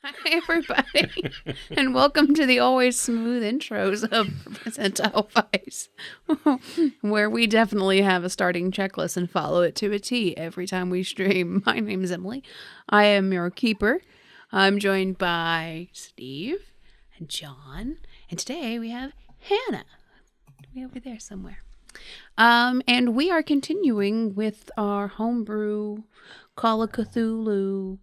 Hi, everybody, and welcome to the always smooth intros of Percentile Vice, where we definitely have a starting checklist and follow it to a T every time we stream. My name is Emily. I am your keeper. I'm joined by Steve and John, and today we have Hannah. Way over there somewhere. And we are continuing with our homebrew Call of Cthulhu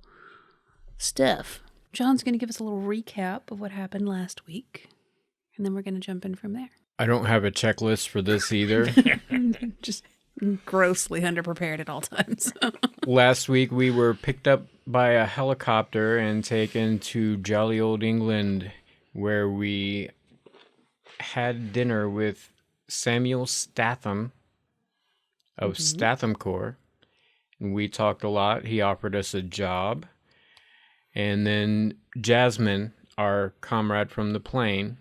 stuff. John's going to give us a little recap of what happened last week, and then we're going to jump in from there. I don't have a checklist for this either. Just grossly underprepared at all times. Last week, we were picked up by a helicopter and taken to jolly old England, where we had dinner with Samuel Statham of Statham Corps. And we talked a lot. He offered us a job. And then Jasmine, our comrade from the plane,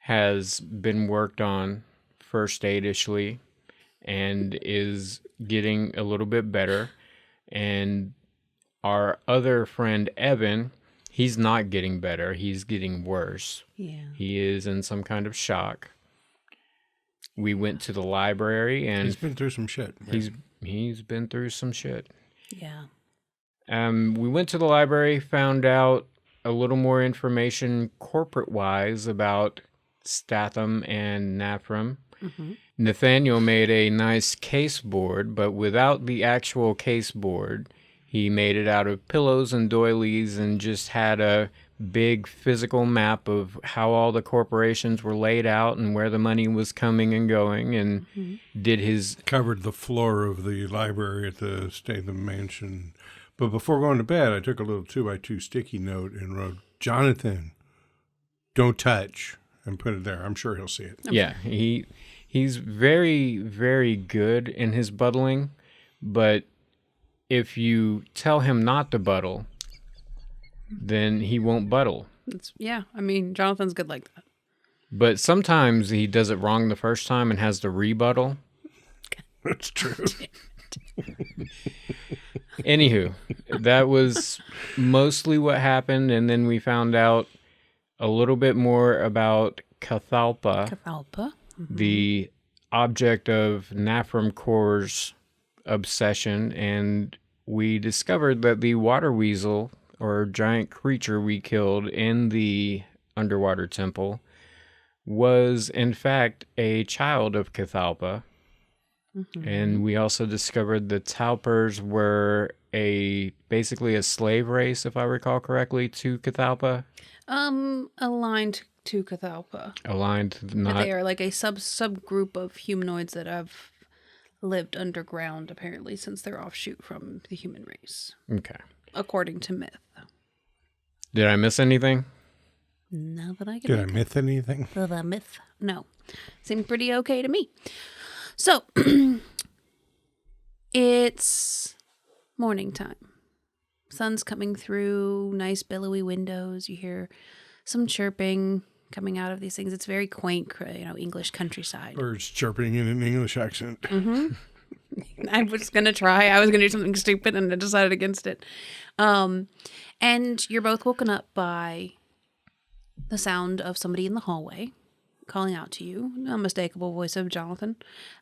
has been worked on first aid-ishly and is getting a little bit better. And our other friend, Evan, he's not getting better. He's getting worse. Yeah. He is in some kind of shock. We went to the library and... He's been through some shit. He's been through some shit. Yeah. We went to the library, found out a little more information corporate-wise about Statham and Nathram. Mm-hmm. Nathaniel made a nice case board, but without the actual case board, he made it out of pillows and doilies and just had a big physical map of how all the corporations were laid out and where the money was coming and going, and did his... Covered the floor of the library at the Statham mansion. But before going to bed, I took a little 2x2 sticky note and wrote, "Jonathan, don't touch," and put it there. I'm sure he'll see it. Yeah, he's very, very good in his buttling, but if you tell him not to buttle, then he won't buttle. Jonathan's good like that. But sometimes he does it wrong the first time and has to rebuttal. That's true. Anywho, that was mostly what happened, and then we found out a little bit more about Cathalpa, the object of Nathram Corps' obsession, and we discovered that the water weasel, or giant creature we killed in the underwater temple, was in fact a child of Cathalpa. And we also discovered the Talpers were basically a slave race, if I recall correctly, to Cathalpa. Aligned to Cathalpa. Not... But they are like a subgroup of humanoids that have lived underground, apparently, since they're offshoot from the human race. Okay. According to myth. Did I miss anything? No, that I can. Did I miss anything? The myth? No. Seemed pretty okay to me. So, it's morning time. Sun's coming through, nice billowy windows. You hear some chirping coming out of these things. It's very quaint, English countryside. Birds chirping in an English accent. Mm-hmm. I was going to try. I was going to do something stupid and I decided against it. And you're both woken up by the sound of somebody in the hallway calling out to you. Unmistakable voice of Jonathan.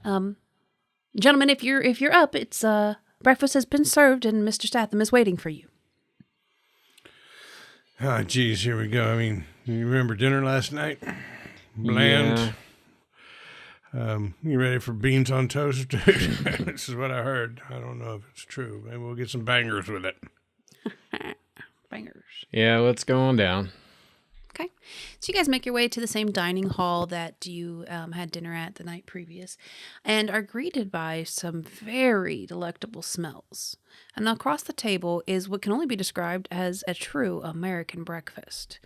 Gentlemen, if you're up, it's breakfast has been served and Mr. Statham is waiting for you. Ah, geez, here we go. I mean, you remember dinner last night? Bland. Yeah. You ready for beans on toast? This is what I heard. I don't know if it's true. Maybe we'll get some bangers with it. Bangers. Yeah, let's go on down. Okay. So you guys make your way to the same dining hall that you had dinner at the night previous and are greeted by some very delectable smells. And across the table is what can only be described as a true American breakfast.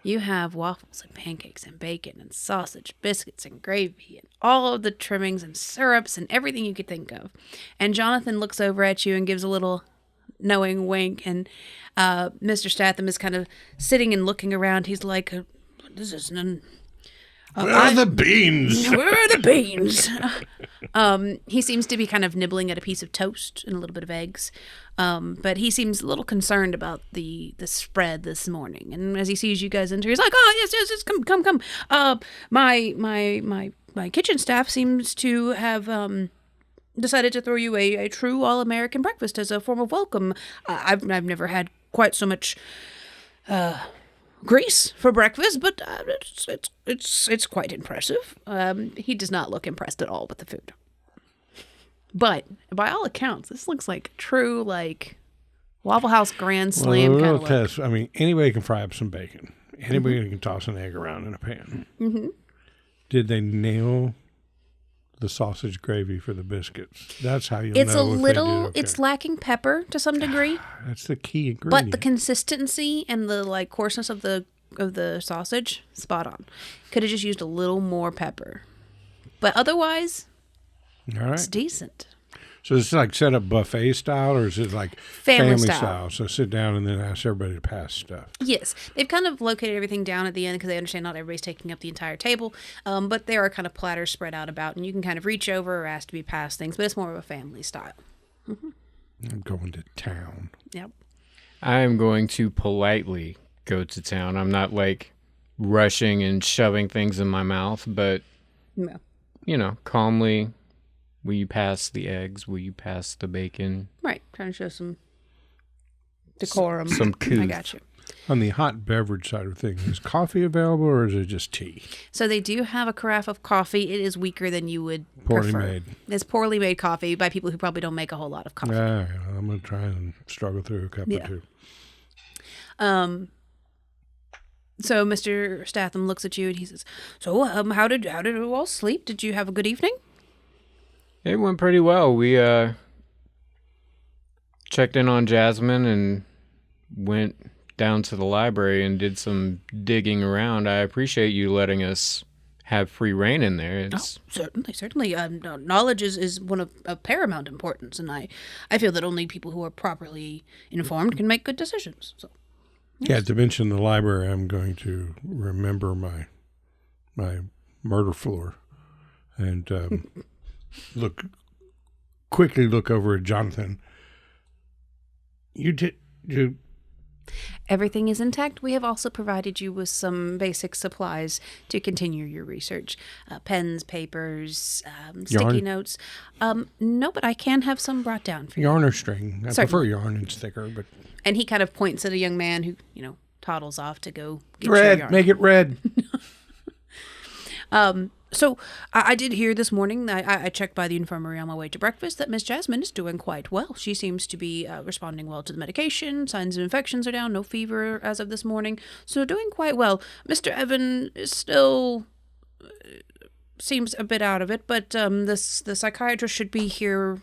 You have waffles and pancakes and bacon and sausage, biscuits and gravy and all of the trimmings and syrups and everything you could think of. And Jonathan looks over at you and gives a little knowing wink, and Mr. Statham is kind of sitting and looking around. He's like, "This isn't Where are the beans? Where are the beans? He seems to be kind of nibbling at a piece of toast and a little bit of eggs. But he seems a little concerned about the spread this morning. And as he sees you guys enter, he's like, "Oh, yes, come. My kitchen staff seems to have decided to throw you a true all-American breakfast as a form of welcome. I've never had quite so much grease for breakfast, but it's quite impressive." He does not look impressed at all with the food. But by all accounts, this looks like true, like, Waffle House Grand Slam kind of test. I mean, anybody can fry up some bacon. Anybody can toss an egg around in a pan. Mm-hmm. Did they nail the sausage gravy for the biscuits? That's how you'll know. It's a little, it's lacking pepper to some degree. That's the key ingredient. But the consistency and the like coarseness of the sausage, spot on. Could have just used a little more pepper. But otherwise, all right. It's decent. So it's like set up buffet style, or is it like family style? So sit down and then ask everybody to pass stuff. Yes. They've kind of located everything down at the end because they understand not everybody's taking up the entire table. But there are kind of platters spread out about, and you can kind of reach over or ask to be passed things, but it's more of a family style. Mm-hmm. I'm going to town. Yep. I'm going to politely go to town. I'm not like rushing and shoving things in my mouth, but, calmly. Will you pass the eggs? Will you pass the bacon? Right. Trying to show some decorum. Some couth. I got you. On the hot beverage side of things, is coffee available or is it just tea? So they do have a carafe of coffee. It is weaker than you would Poorly prefer. made. It's poorly made coffee by people who probably don't make a whole lot of coffee. I'm going to try and struggle through a cup or two. So Mr. Statham looks at you and he says, "So, how did you all sleep? Did you have a good evening?" It went pretty well. We checked in on Jasmine and went down to the library and did some digging around. I appreciate you letting us have free reign in there. Certainly. Knowledge is one of paramount importance, and I feel that only people who are properly informed can make good decisions. So, yes. Yeah, to mention the library, I'm going to remember my murder floor and quickly look over at Jonathan. You Everything is intact. We have also provided you with some basic supplies to continue your research. Pens, papers, sticky notes. No, but I can have some brought down for you. Yarn or string. I prefer yarn. It's thicker, but... And he kind of points at a young man who, toddles off to go get red. Yarn. Make it red. So I did hear this morning, I checked by the infirmary on my way to breakfast, that Miss Jasmine is doing quite well. She seems to be responding well to the medication. Signs of infections are down. No fever as of this morning. So doing quite well. Mr. Evan is still... seems a bit out of it, but the psychiatrist should be here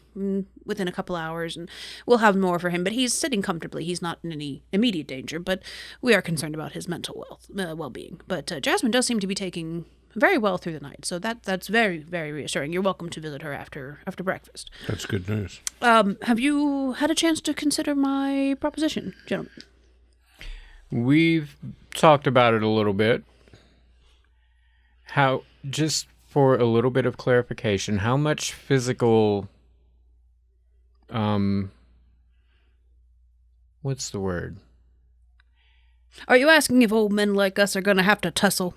within a couple hours, and we'll have more for him. But he's sitting comfortably. He's not in any immediate danger, but we are concerned about his mental well-being. But Jasmine does seem to be taking very well through the night, so that's very, very reassuring. You're welcome to visit her after breakfast. That's good news. Have you had a chance to consider my proposition, gentlemen? We've talked about it a little bit. Just for a little bit of clarification, how much physical, what's the word? Are you asking if old men like us are going to have to tussle?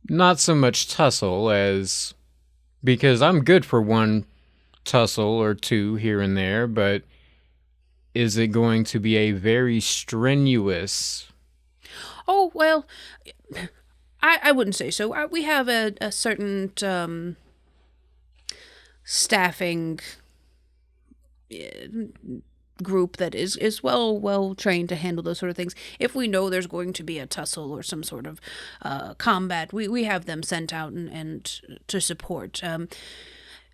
Not so much tussle as, because I'm good for one tussle or two here and there, but is it going to be a very strenuous... Oh, well, I wouldn't say so. We have a certain staffing group that is well trained to handle those sort of things. If we know there's going to be a tussle or some sort of combat, we have them sent out and to support.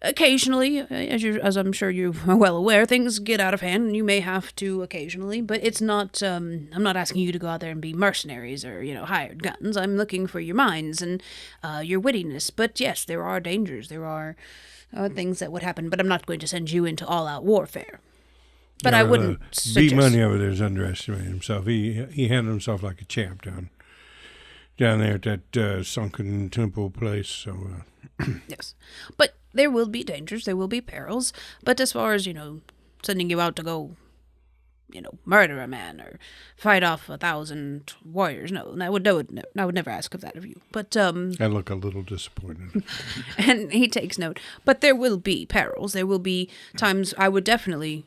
Occasionally, as I'm sure you are well aware, things get out of hand, and you may have to occasionally. But it's not. I'm not asking you to go out there and be mercenaries or hired guns. I'm looking for your minds and your wittiness. But yes, there are dangers. There are things that would happen. But I'm not going to send you into all-out warfare. But I wouldn't suggest... B Money over there is underestimating himself. He handled himself like a champ down down there at that sunken temple place. So, Yes. But there will be dangers, there will be perils. But as far as, sending you out to go, murder a man or fight off 1,000 warriors, no, I would never ask of that of you. But, I look a little disappointed. and he takes note. But there will be perils. There will be times I would definitely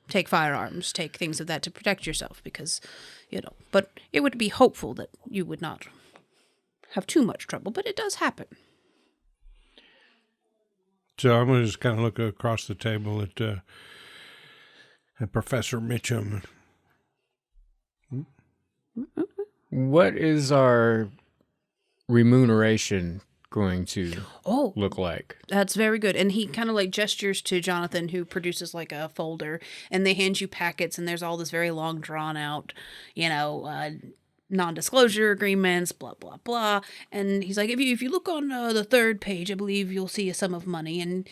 take firearms, take things of that to protect yourself because, but it would be hopeful that you would not have too much trouble, but it does happen. So I'm going to just kind of look across the table at Professor Mitchum. What is our remuneration going to look like? That's very good. And he kind of like gestures to Jonathan, who produces like a folder, and they hand you packets, and there's all this very long drawn out, non-disclosure agreements, blah, blah, blah. And he's like, if you look on the third page, I believe you'll see a sum of money. And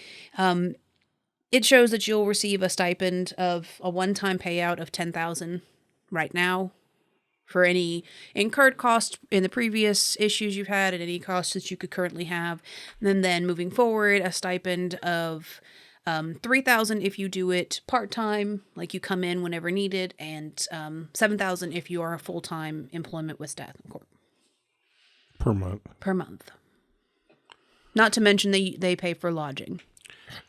it shows that you'll receive a stipend of a one-time payout of $10,000 right now for any incurred costs in the previous issues you've had and any costs that you could currently have. And then moving forward, a stipend of $3,000 if you do it part-time, like you come in whenever needed, and $7,000 if you are a full-time employment with Statham Corp. Per month. Not to mention they pay for lodging.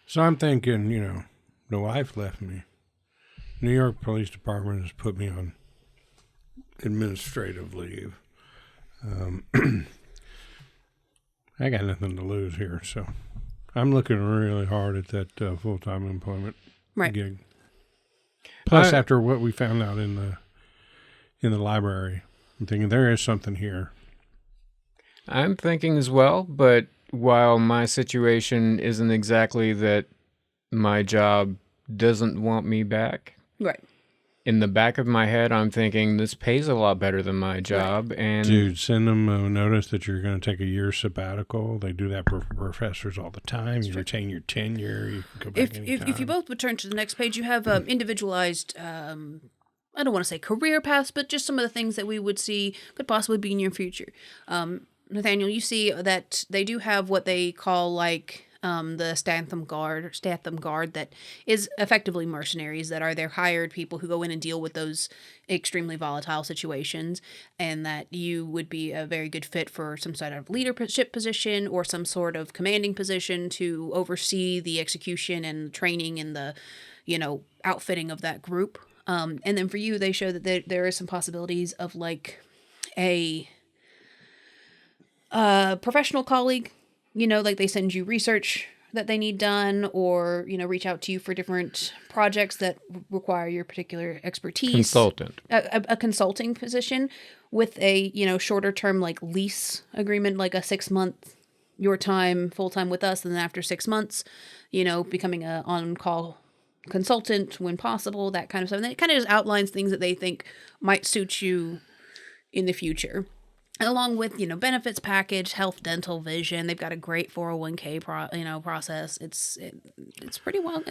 So I'm thinking, the wife left me. New York Police Department has put me on administrative leave. I got nothing to lose here, so I'm looking really hard at that full-time employment gig. Plus, after what we found out in the library, I'm thinking there is something here. I'm thinking as well, but while my situation isn't exactly that my job doesn't want me back, right? In the back of my head, I'm thinking this pays a lot better than my job. Right. And dude, send them a notice that you're going to take a year sabbatical. They do that for professors all the time. You retain your tenure. You can go back if you both would turn to the next page, you have individualized. I don't want to say career paths, but just some of the things that we would see could possibly be in your future. Nathaniel, you see that they do have what they call like the Statham Guard that is effectively mercenaries that are their hired people who go in and deal with those extremely volatile situations, and that you would be a very good fit for some sort of leadership position or some sort of commanding position to oversee the execution and training and the, outfitting of that group. And then for you, they show that there is some possibilities of like a professional colleague, like they send you research that they need done or, reach out to you for different projects that require your particular expertise. Consultant. A consulting position with a, shorter term like lease agreement, like a 6-month, your time, full time with us. And then after 6 months, becoming a on-call consultant when possible, that kind of stuff. And then it kind of just outlines things that they think might suit you in the future. Along with, benefits package, health, dental, vision. They've got a great 401k process. It's pretty well.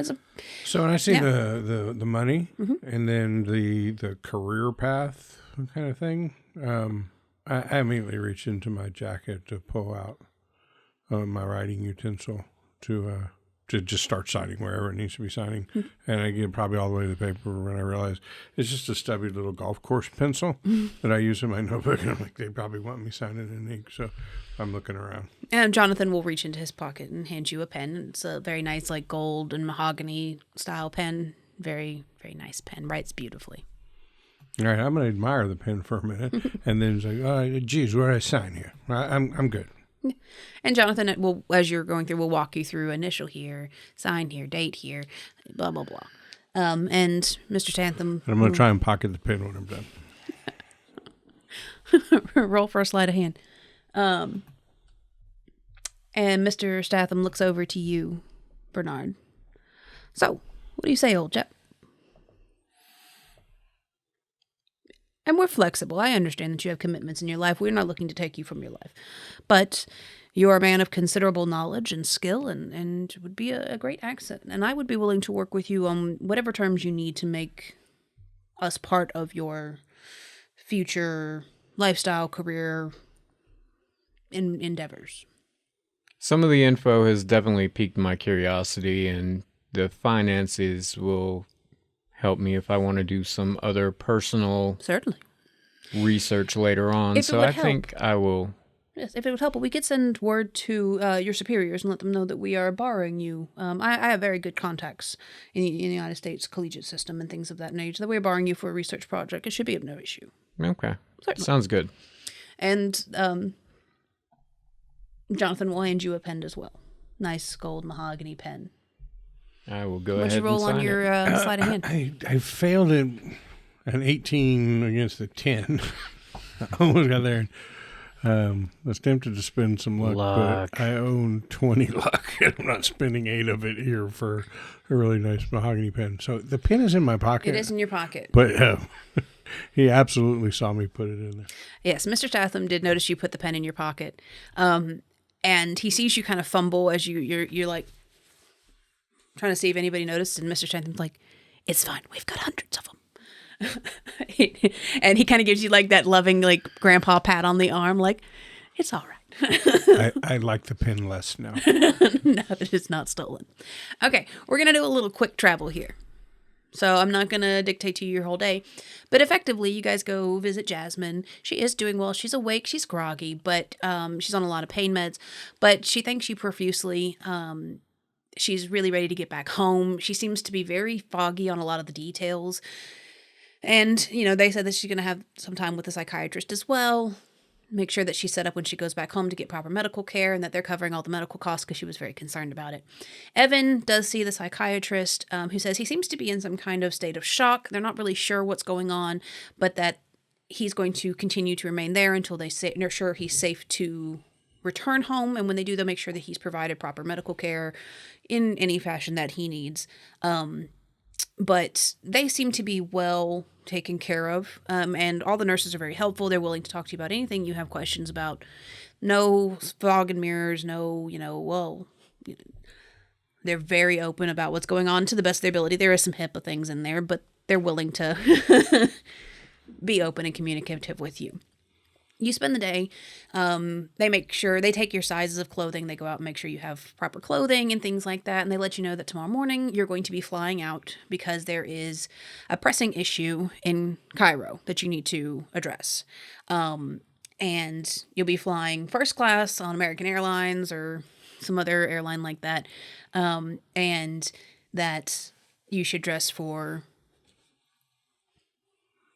So when I see the money and then the career path kind of thing, I immediately reach into my jacket to pull out my writing utensil to just start signing wherever it needs to be signing. And I get probably all the way to the paper when I realize it's just a stubby little golf course pencil that I use in my notebook. And I'm like, they probably want me signing in ink. So I'm looking around. And Jonathan will reach into his pocket and hand you a pen. It's a very nice, like gold and mahogany style pen. Very, very nice pen. Writes beautifully. All right, I'm going to admire the pen for a minute. And then it's like, geez, where do I sign here? I'm good. And Jonathan will, as you're going through, will walk you through initial here, sign here, date here, blah, blah, blah. And Mr. Statham... I'm going to try and pocket the pen when I'm done. Roll for a sleight of hand. And Mr. Statham looks over to you, Bernard. So, what do you say, old chap? And we're flexible. I understand that you have commitments in your life. We're not looking to take you from your life. But you're a man of considerable knowledge and skill and would be a great asset. And I would be willing to work with you on whatever terms you need to make us part of your future lifestyle, career endeavors. Some of the info has definitely piqued my curiosity, and the finances will help me if I want to do some other personal Certainly. research later on. If it So would I help. think I will. Yes, if it would help, we could send word to your superiors and let them know that we are borrowing you. I have very good contacts in the United States collegiate system and things of that nature. That we're borrowing you for a research project. It should be of no issue. Okay. Certainly. Sounds good. And Jonathan will hand you a pen as well. Nice gold mahogany pen. I will go What'd ahead you roll and on sign your it. sleight of hand? I failed it an 18 against a 10. I almost got there. I was tempted to spend some luck, but I own 20 luck, and I'm not spending 8 of it here for a really nice mahogany pen. So the pen is in my pocket. It is in your pocket. But he absolutely saw me put it in there. Yes, Mr. Statham did notice you put the pen in your pocket. And he sees you kind of fumble as you're like trying to see if anybody noticed. And Mr. Statham's like, "It's fine. We've got hundreds of them." And he kind of gives you like that loving, like grandpa pat on the arm, like, "It's all right." I like the pen less now. Now that it's not stolen. Okay, we're going to do a little quick travel here. So I'm not going to dictate to you your whole day. But effectively, you guys go visit Jasmine. She is doing well. She's awake. She's groggy, but she's on a lot of pain meds. But she thanks you profusely. She's really ready to get back home. She seems to be very foggy on a lot of the details. And, you know, they said that she's going to have some time with the psychiatrist as well. Make sure that she's set up when she goes back home to get proper medical care and that they're covering all the medical costs because she was very concerned about it. Evan does see the psychiatrist who says he seems to be in some kind of state of shock. They're not really sure what's going on, but that he's going to continue to remain there until they're sure he's safe to return home. And when they do, they'll make sure that he's provided proper medical care in any fashion that he needs. But they seem to be well taken care of, and all the nurses are very helpful. They're willing to talk to you about anything you have questions about. No fog and mirrors, they're very open about what's going on to the best of their ability. There is some HIPAA things in there, but they're willing to be open and communicative with you. You spend the day, they make sure, they take your sizes of clothing, they go out and make sure you have proper clothing and things like that, and they let you know that tomorrow morning you're going to be flying out because there is a pressing issue in Cairo that you need to address. And you'll be flying first class on American Airlines or some other airline like that, and that you should dress for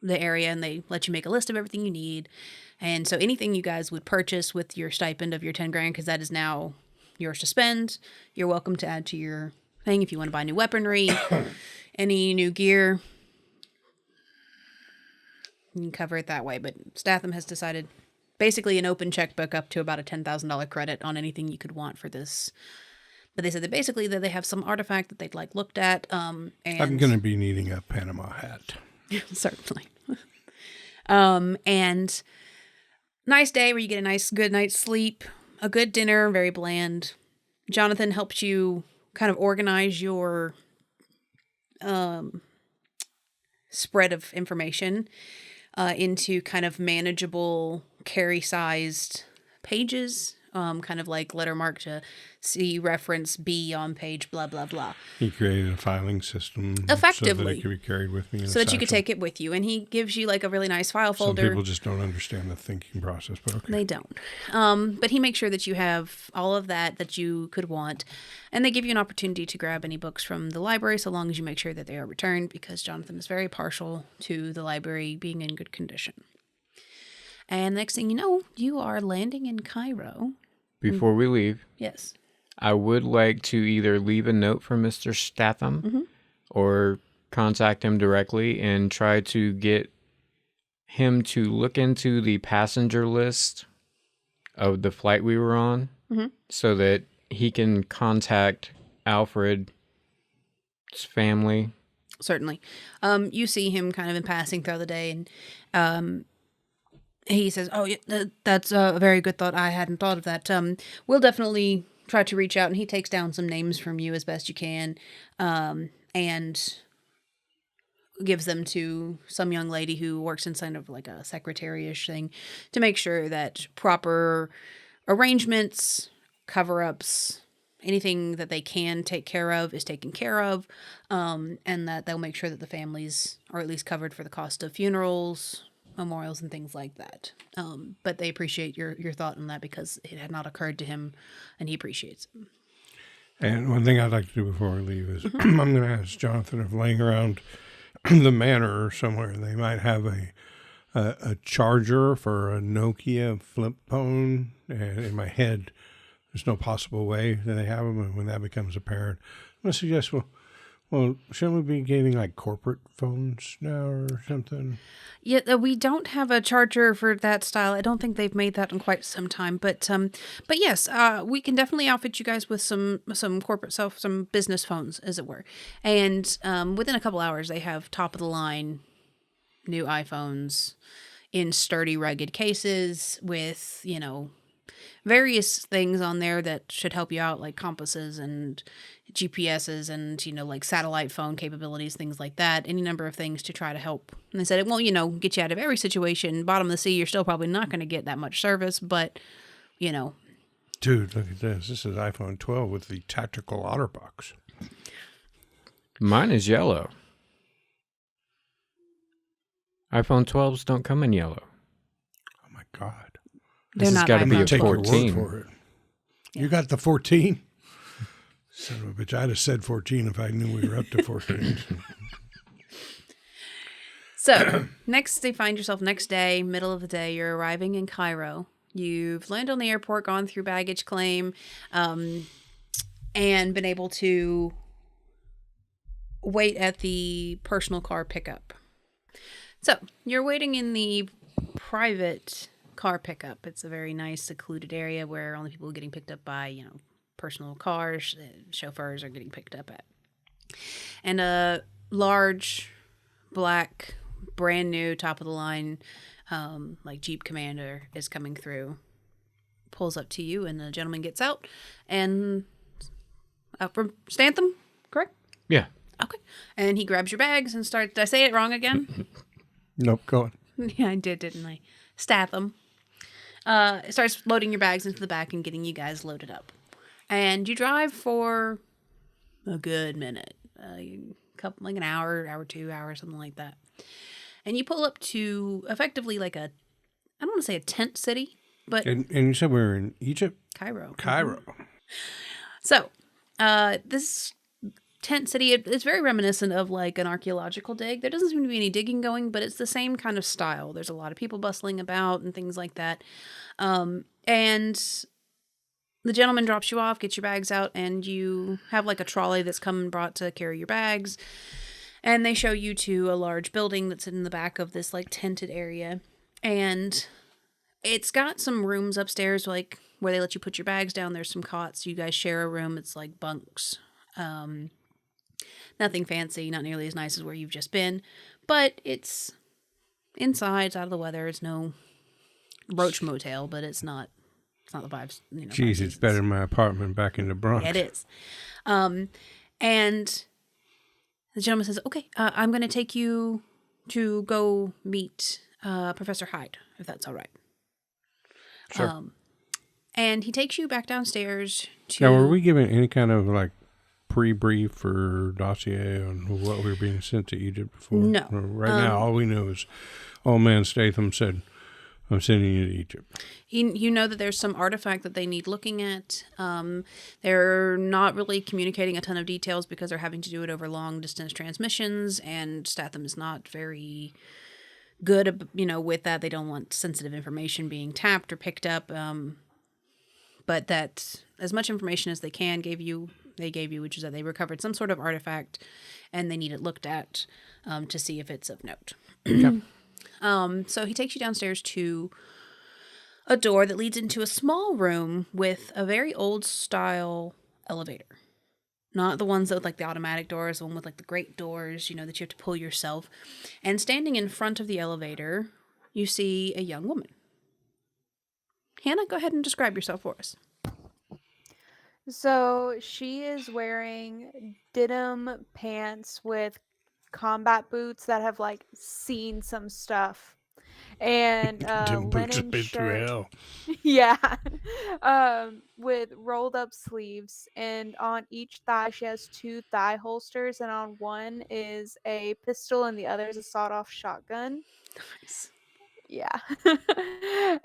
the area, and they let you make a list of everything you need. And so anything you guys would purchase with your stipend of your 10 grand, because that is now yours to spend, you're welcome to add to your thing. If you want to buy new weaponry, any new gear, you can cover it that way. But Statham has decided basically an open checkbook up to about a $10,000 credit on anything you could want for this. But they said that basically that they have some artifact that they'd like looked at. And I'm going to be needing a Panama hat. Certainly. And nice day where you get a nice, good night's sleep, a good dinner, very bland. Jonathan helps you kind of organize your spread of information into kind of manageable, carry-sized pages, kind of like letter mark to C reference B on page blah, blah, blah. He created a filing system Effectively. so that it could be carried with me. So that you could take it with you. And he gives you like a really nice file folder. Some people just don't understand the thinking process, but okay. They don't. But he makes sure that you have all of that you could want. And they give you an opportunity to grab any books from the library so long as you make sure that they are returned, because Jonathan is very partial to the library being in good condition. And next thing you know, you are landing in Cairo. Before we leave, Yes. I would like to either leave a note for Mr. Statham or contact him directly and try to get him to look into the passenger list of the flight we were on so that he can contact Alfred's family. Certainly. You see him kind of in passing throughout the day, and he says, "Oh, yeah, that's a very good thought. I hadn't thought of that. We'll definitely try to reach out." And he takes down some names from you as best you can. And gives them to some young lady who works inside of like a secretary-ish thing to make sure that proper arrangements, cover-ups, anything that they can take care of is taken care of, and that they'll make sure that the families are at least covered for the cost of funerals, memorials, and things like that. But they appreciate your thought on that because it had not occurred to him, and he appreciates it. And one thing I'd like to do before we leave is I'm going to ask Jonathan if laying around the manor or somewhere they might have a charger for a Nokia flip phone. And in my head, there's no possible way that they have them. And when that becomes apparent, I'm going to suggest, well, shouldn't we be getting like corporate phones now or something? Yeah, we don't have a charger for that style. I don't think they've made that in quite some time. But yes, we can definitely outfit you guys with some corporate some business phones, as it were. And within a couple hours, they have top of the line new iPhones in sturdy, rugged cases with various things on there that should help you out, like compasses and GPSs and, like satellite phone capabilities, things like that. Any number of things to try to help. And they said, well, get you out of every situation. Bottom of the sea, you're still probably not going to get that much service, but, Dude, look at this. This is iPhone 12 with the tactical OtterBox. Mine is yellow. iPhone 12s don't come in yellow. Oh, my God. They're This has got to be a Take your word 14. for it. You got the 14? Son of a bitch. I'd have said 14 if I knew we were up to 14. So, you find yourself next day, middle of the day, you're arriving in Cairo. You've landed on the airport, gone through baggage claim, and been able to wait at the personal car pickup. So, you're waiting in the private car pickup. It's a very nice, secluded area where only people getting picked up by, personal cars, chauffeurs are getting picked up at. And a large, black, brand new, top of the line, like Jeep Commander is coming through, pulls up to you, and the gentleman gets out, and from Statham, correct? Yeah. Okay. And he grabs your bags and starts, did I say it wrong again? Nope, go on. Yeah, I did, didn't I? Statham. Starts loading your bags into the back and getting you guys loaded up. And you drive for a good minute, like an hour, 2 hours, something like that. And you pull up to effectively like I don't want to say a tent city, but And you said we were in Egypt? Cairo. Cairo. So, this tent city, it's very reminiscent of like an archaeological dig. There doesn't seem to be any digging going, but it's the same kind of style. There's a lot of people bustling about and things like that. And the gentleman drops you off, gets your bags out, and you have like a trolley that's come and brought to carry your bags. And they show you to a large building that's in the back of this like tented area. And it's got some rooms upstairs, like where they let you put your bags down. There's some cots. You guys share a room. It's like bunks. Nothing fancy, not nearly as nice as where you've just been, but it's inside, it's out of the weather. It's no roach motel, but it's not the vibes. Jeez, it's better than my apartment back in the Bronx. Yeah, it is. And the gentleman says, okay, I'm going to take you to go meet Professor Hyde, if that's all right. Sure. And he takes you back downstairs to... Now, were we given any kind of like pre-brief or dossier on what we were being sent to Egypt before? No. Right now, all we know is old man Statham said, I'm sending you to Egypt. You know that there's some artifact that they need looking at. They're not really communicating a ton of details because they're having to do it over long-distance transmissions, and Statham is not very good, with that. They don't want sensitive information being tapped or picked up. But that as much information as they can they gave you, which is that they recovered some sort of artifact, and they need it looked at to see if it's of note. Okay. So he takes you downstairs to a door that leads into a small room with a very old style elevator. Not the ones that with like the automatic doors, the one with like the great doors, that you have to pull yourself. And standing in front of the elevator, you see a young woman. Hannah, go ahead and describe yourself for us. So she is wearing denim pants with combat boots that have like seen some stuff, and Them boots have linen been through shirt. hell. Yeah, with rolled up sleeves, and on each thigh she has 2 thigh holsters, and on one is a pistol, and the other is a sawed-off shotgun. Nice. Yeah.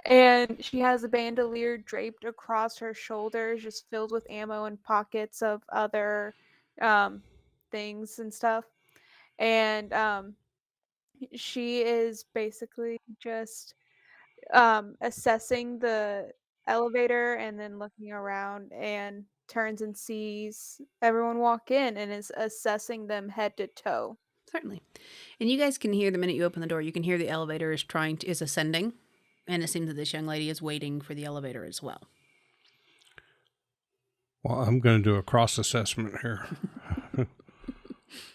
And she has a bandolier draped across her shoulders, just filled with ammo and pockets of other things and stuff. And she is basically just assessing the elevator and then looking around and turns and sees everyone walk in and is assessing them head to toe. Certainly. And you guys can hear the minute you open the door, you can hear the elevator is ascending. And it seems that this young lady is waiting for the elevator as well. Well, I'm going to do a cross assessment here.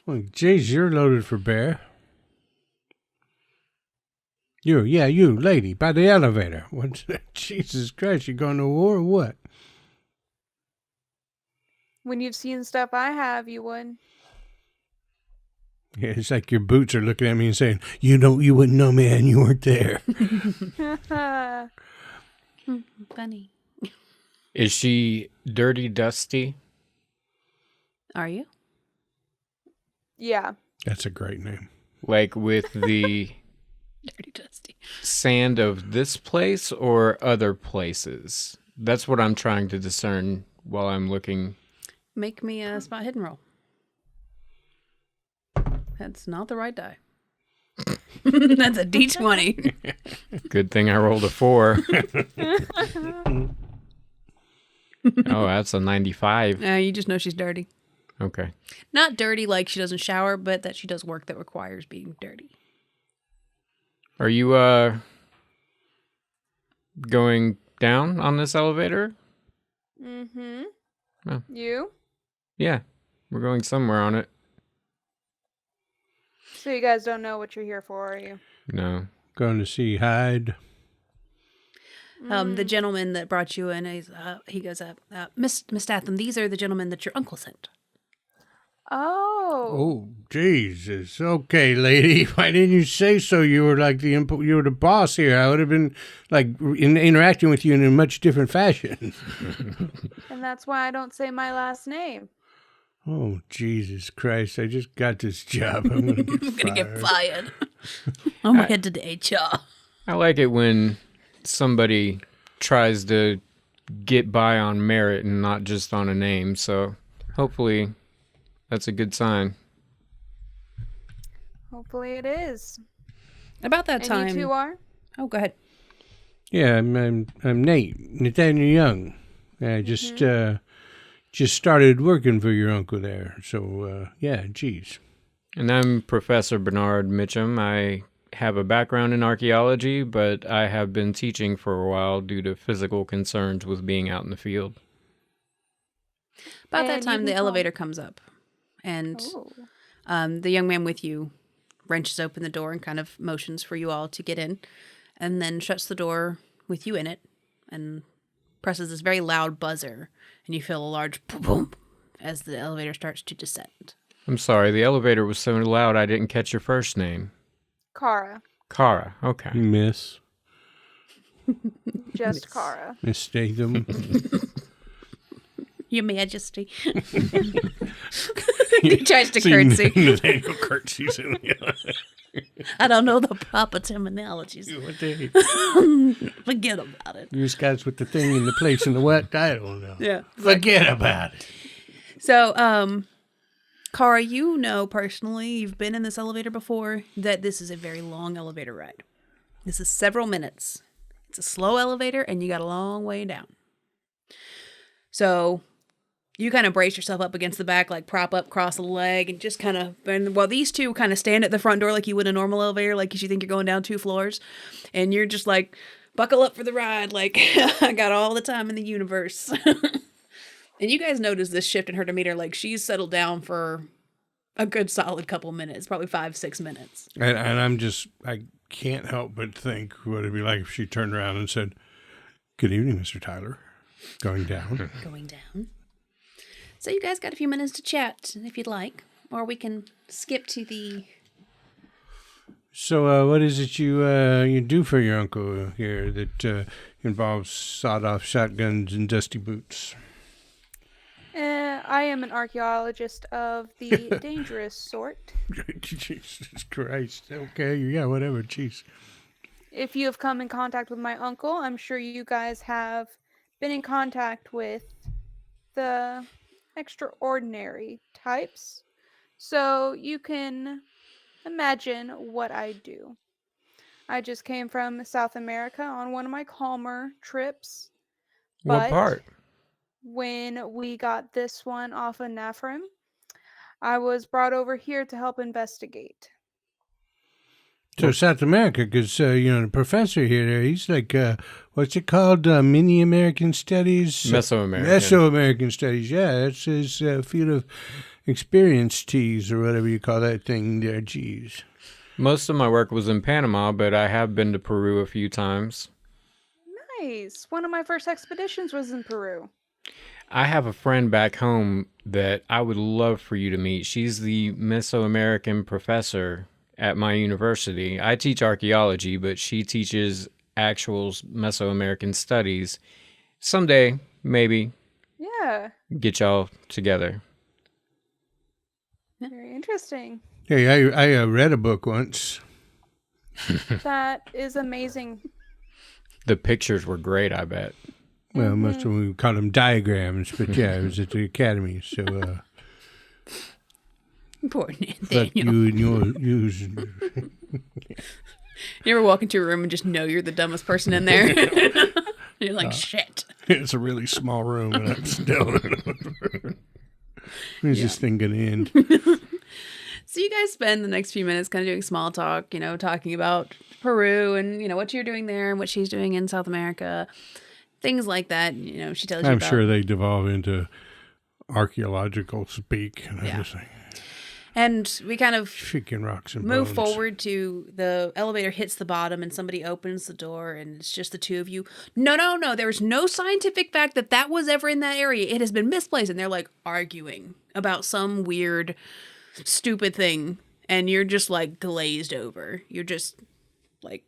Well, geez, you're loaded for bear. You, lady, by the elevator. What's that? Jesus Christ, you going to war or what? When you've seen stuff I have, you would. Yeah, it's like your boots are looking at me and saying, you wouldn't know, man, you weren't there. Funny. Is she dirty, dusty? Are you? Yeah. That's a great name. Like with the Dirty Dusty. sand of this place or other places? That's what I'm trying to discern while I'm looking. Make me a spot hidden roll. That's not the right die. That's a D20. Good thing I rolled a 4. Oh, that's a 95. You just know she's dirty. Okay. Not dirty like she doesn't shower, but that she does work that requires being dirty. Are you going down on this elevator? Mm-hmm. Oh. You? Yeah, we're going somewhere on it. So you guys don't know what you're here for, are you? No. Going to see Hyde. The gentleman that brought you in, he goes up, Miss Statham, these are the gentlemen that your uncle sent. Oh. Oh, Jesus. Okay, lady. Why didn't you say so? You were like you were the boss here. I would have been like interacting with you in a much different fashion. And that's why I don't say my last name. Oh, Jesus Christ. I just got this job. I'm going to get fired. I'm head to the HR. I like it when somebody tries to get by on merit and not just on a name, so hopefully that's a good sign. Hopefully it is. About that time. And you two are? Oh, go ahead. Yeah, I'm Nate, Nathaniel Young. I just started working for your uncle there. So, yeah, geez. And I'm Professor Bernard Mitchum. I have a background in archaeology, but I have been teaching for a while due to physical concerns with being out in the field. About that And time, you the can elevator comes up. And the young man with you wrenches open the door and kind of motions for you all to get in. And then shuts the door with you in it and presses this very loud buzzer. And you feel a large boom, boom as the elevator starts to descend. I'm sorry, the elevator was so loud I didn't catch your first name. Kara. Kara, okay. Miss. Just Kara. Miss Statham. Your Majesty. He tries to curtsy. Nathaniel curtsies in the I don't know the proper terminologies. What the heck? Forget about it. You guys with the thing and the place and the what? I don't know. Yeah. Forget about it. So, Kara, you know personally, you've been in this elevator before, that this is a very long elevator ride. This is several minutes. It's a slow elevator, and you got a long way down. So, you kind of brace yourself up against the back, like prop up, cross a leg, and just kind of, and while these two kind of stand at the front door like you would a normal elevator, like you think you're going down 2 floors, and you're just like, buckle up for the ride, like, I got all the time in the universe. And you guys notice this shift in her demeanor, like she's settled down for a good solid couple minutes, probably 5-6 minutes. And I can't help but think what it'd be like if she turned around and said, "Good evening, Mr. Tyler. Going down." Going down. So you guys got a few minutes to chat, if you'd like. or we can skip to the... So, what is it you do for your uncle here that involves sawed-off shotguns and dusty boots? I am an archaeologist of the dangerous sort. Jesus Christ. Okay, yeah, whatever. Jeez. If you have come in contact with my uncle, I'm sure you guys have been in contact with the extraordinary types. So you can imagine what I do. I just came from South America on one of my calmer trips. What part? When we got this one off of Nafrim, I was brought over here to help investigate. So South America, because, the professor here, he's like, what's it called? Mini American Studies? Mesoamerican. Mesoamerican Studies, yeah. That's his field of experience, teas, or whatever you call that thing there, geez. Most of my work was in Panama, but I have been to Peru a few times. Nice. One of my first expeditions was in Peru. I have a friend back home that I would love for you to meet. She's the Mesoamerican professor at my university. I teach archaeology, but she teaches actual Mesoamerican studies. Someday, maybe, Yeah. get y'all together. Very interesting. Hey, I read a book once. That is amazing. The pictures were great, I bet. Well, most of them, we call them diagrams, but yeah, it was at the academy, so... Poor But Nathaniel. you You ever walk into a room and just know you're the dumbest person in there? You're like, shit. it's a really small room, and I'm still... When's this thing going to end? So you guys spend the next few minutes kind of doing small talk, talking about Peru and, what you're doing there and what she's doing in South America. Things like that. She tells you I'm about... sure they devolve into archaeological speak and everything. And we kind of Chicken rocks and move bones. forward to the elevator hits the bottom and somebody opens the door and it's just the two of you. No. There's no scientific fact that was ever in that area. It has been misplaced. And they're like arguing about some weird, stupid thing. And you're just like glazed over. You're just like,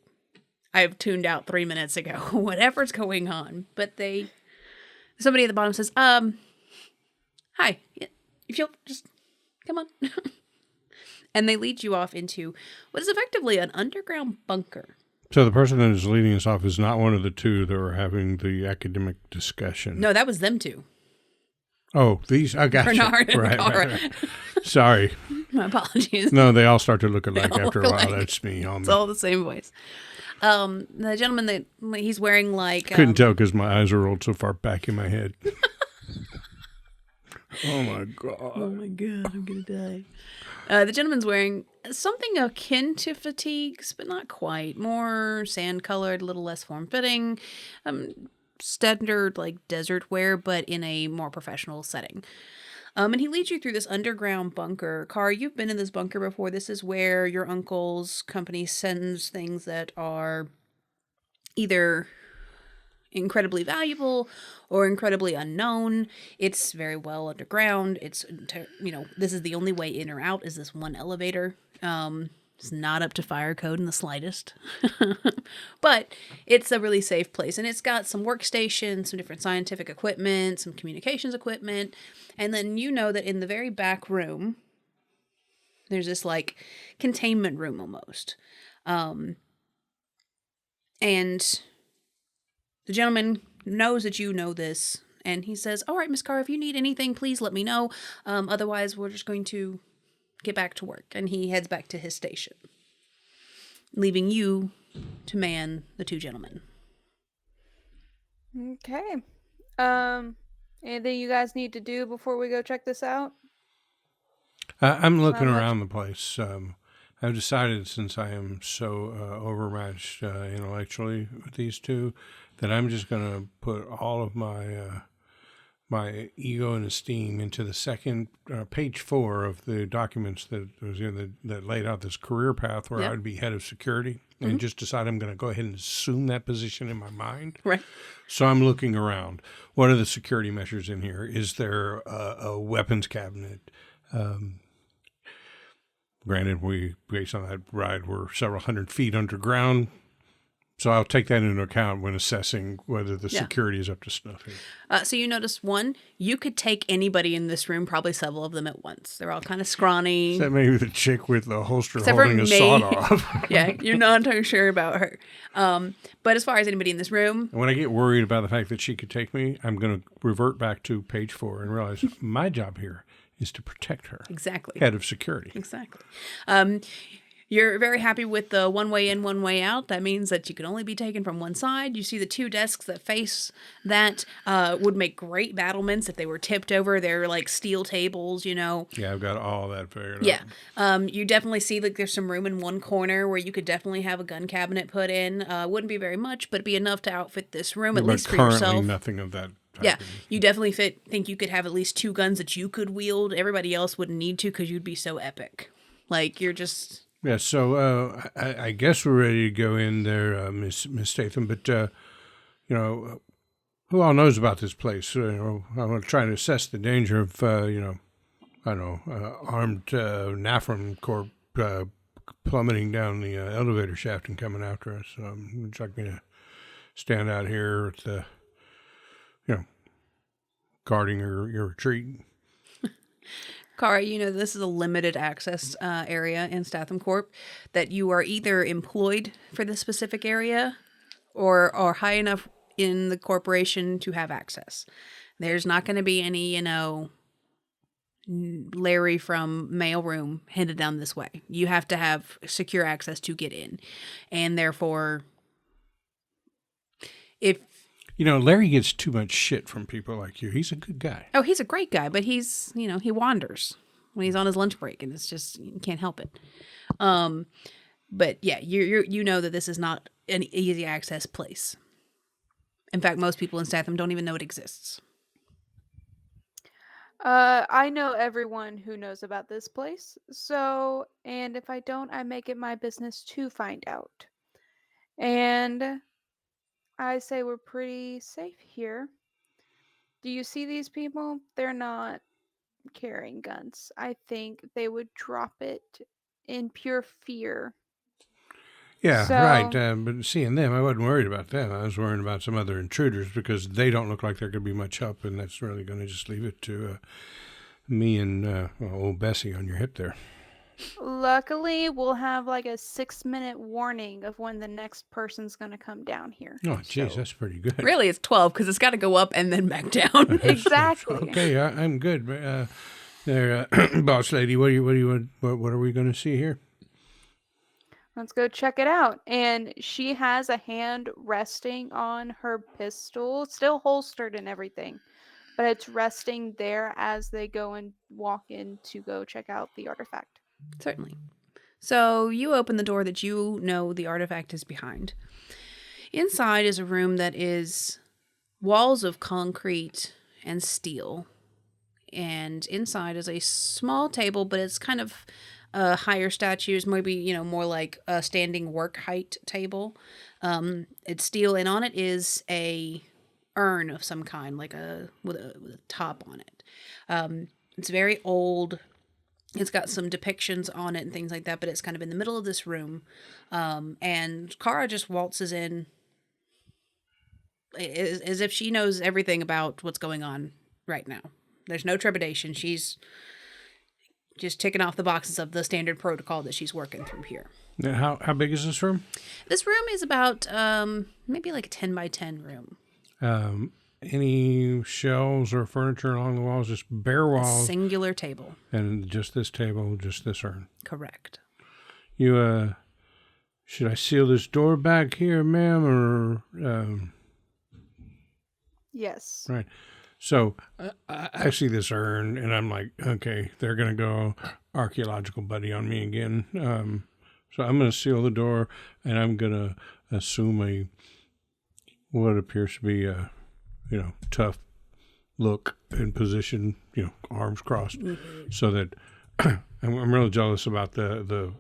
I've tuned out 3 minutes ago. Whatever's going on. But somebody at the bottom says, hi, if you'll just come on. And they lead you off into what is effectively an underground bunker. So the person that is leading us off is not one of the two that were having the academic discussion. No, that was them two. Oh, these, I got Bernard you. and Cara. Right. Sorry. My apologies. No, they all start to look alike all after a look while. alike. That's me. It's all the same voice. The gentleman that he's wearing like... Couldn't tell because my eyes are rolled so far back in my head. Oh, my God. Oh, my God. I'm going to die. The gentleman's wearing something akin to fatigues, but not quite. More sand-colored, a little less form-fitting. Standard, like, desert wear, but in a more professional setting. And he leads you through this underground bunker. Car, you've been in this bunker before. This is where your uncle's company sends things that are either incredibly valuable or incredibly unknown. It's very well underground. It's, this is the only way in or out is this one elevator. It's not up to fire code in the slightest, but it's a really safe place. And it's got some workstations, some different scientific equipment, some communications equipment. And then that in the very back room, there's this like containment room almost. And the gentleman knows that you know this, and he says, all right, Miss Carr, if you need anything, please let me know. Otherwise, we're just going to get back to work. And he heads back to his station, leaving you to man the two gentlemen. Okay. Anything you guys need to do before we go check this out? I'm looking around the place. I've decided, since I am so overmatched intellectually with these two, that I'm just going to put all of my my ego and esteem into the second page 4 of the documents that was that laid out this career path where I'd be head of security, and just decide I'm going to go ahead and assume that position in my mind. Right. So I'm looking around. What are the security measures in here? Is there a weapons cabinet? Granted, we, based on that ride, were several hundred feet underground. So I'll take that into account when assessing whether the security is up to snuff. So you notice one, you could take anybody in this room, probably several of them at once. They're all kind of scrawny. Is that maybe the chick with the holster Except for holding a May. sawed-off? Yeah, you're not entirely sure about her. But as far as anybody in this room... When I get worried about the fact that she could take me, I'm going to revert back to page 4 and realize my job here is to protect her. Exactly. Head of security. Exactly. You're very happy with the one way in, one way out. That means that you can only be taken from one side. You see the 2 desks that face that would make great battlements if they were tipped over. They're like steel tables, you know. Yeah, I've got all that figured out. out. You definitely see like there's some room in one corner where you could definitely have a gun cabinet put in. Wouldn't be very much, but it'd be enough to outfit this room, at least for yourself. Currently nothing of that type. Yeah, you definitely think you could have at least 2 guns that you could wield. Everybody else wouldn't need to because you'd be so epic. Like, you're just... Yeah, so I guess we're ready to go in there, Miss Statham. But who all knows about this place? I want to try to assess the danger of armed Nafram Corp plummeting down the elevator shaft and coming after us. Would you like me to stand out here at the, guarding your retreat? Kara, this is a limited access area in Statham Corp, that you are either employed for this specific area or are high enough in the corporation to have access. There's not going to be any, Larry from mailroom headed down this way. You have to have secure access to get in. And therefore, if... Larry gets too much shit from people like you. He's a good guy. Oh, he's a great guy, but he's, he wanders when he's on his lunch break, and it's just, you can't help it. But yeah, you know that this is not an easy access place. In fact, most people in Statham don't even know it exists. I know everyone who knows about this place. So, and if I don't, I make it my business to find out. And I say we're pretty safe here. Do you see these people? They're not carrying guns. I think they would drop it in pure fear. Yeah, right. But seeing them, I wasn't worried about them. I was worried about some other intruders because they don't look like they're going to be much help, and that's really going to just leave it to me and old Bessie on your hip there. Luckily, we'll have like a 6-minute warning of when the next person's going to come down here. Oh, geez, that's pretty good. Really, it's 12 because it's got to go up and then back down. Exactly. Okay, I'm good. There, boss lady, what are we going to see here? Let's go check it out. And she has a hand resting on her pistol, still holstered and everything, but it's resting there as they go and walk in to go check out the artifact. Certainly. So you open the door that you know the artifact is behind. Inside is a room that is walls of concrete and steel. And inside is a small table, but it's kind of higher statues, maybe, more like a standing work height table. It's steel, and on it is a urn of some kind, like with a top on it. It's very old. It's got some depictions on it and things like that, but it's kind of in the middle of this room. And Kara just waltzes in as if she knows everything about what's going on right now. There's no trepidation. She's just ticking off the boxes of the standard protocol that she's working through here. Now, how big is this room? This room is about maybe like a 10 by 10 room. Any shelves or furniture along the walls? Just bare walls? A singular table. And just this table, just this urn? Correct. You, should I seal this door back here, ma'am, or... Yes. Right. So I see this urn, and I'm like, okay, they're going to go archaeological buddy on me again. So I'm going to seal the door, and I'm going to assume what appears to be a, tough look and position, arms crossed, so that I'm really jealous about the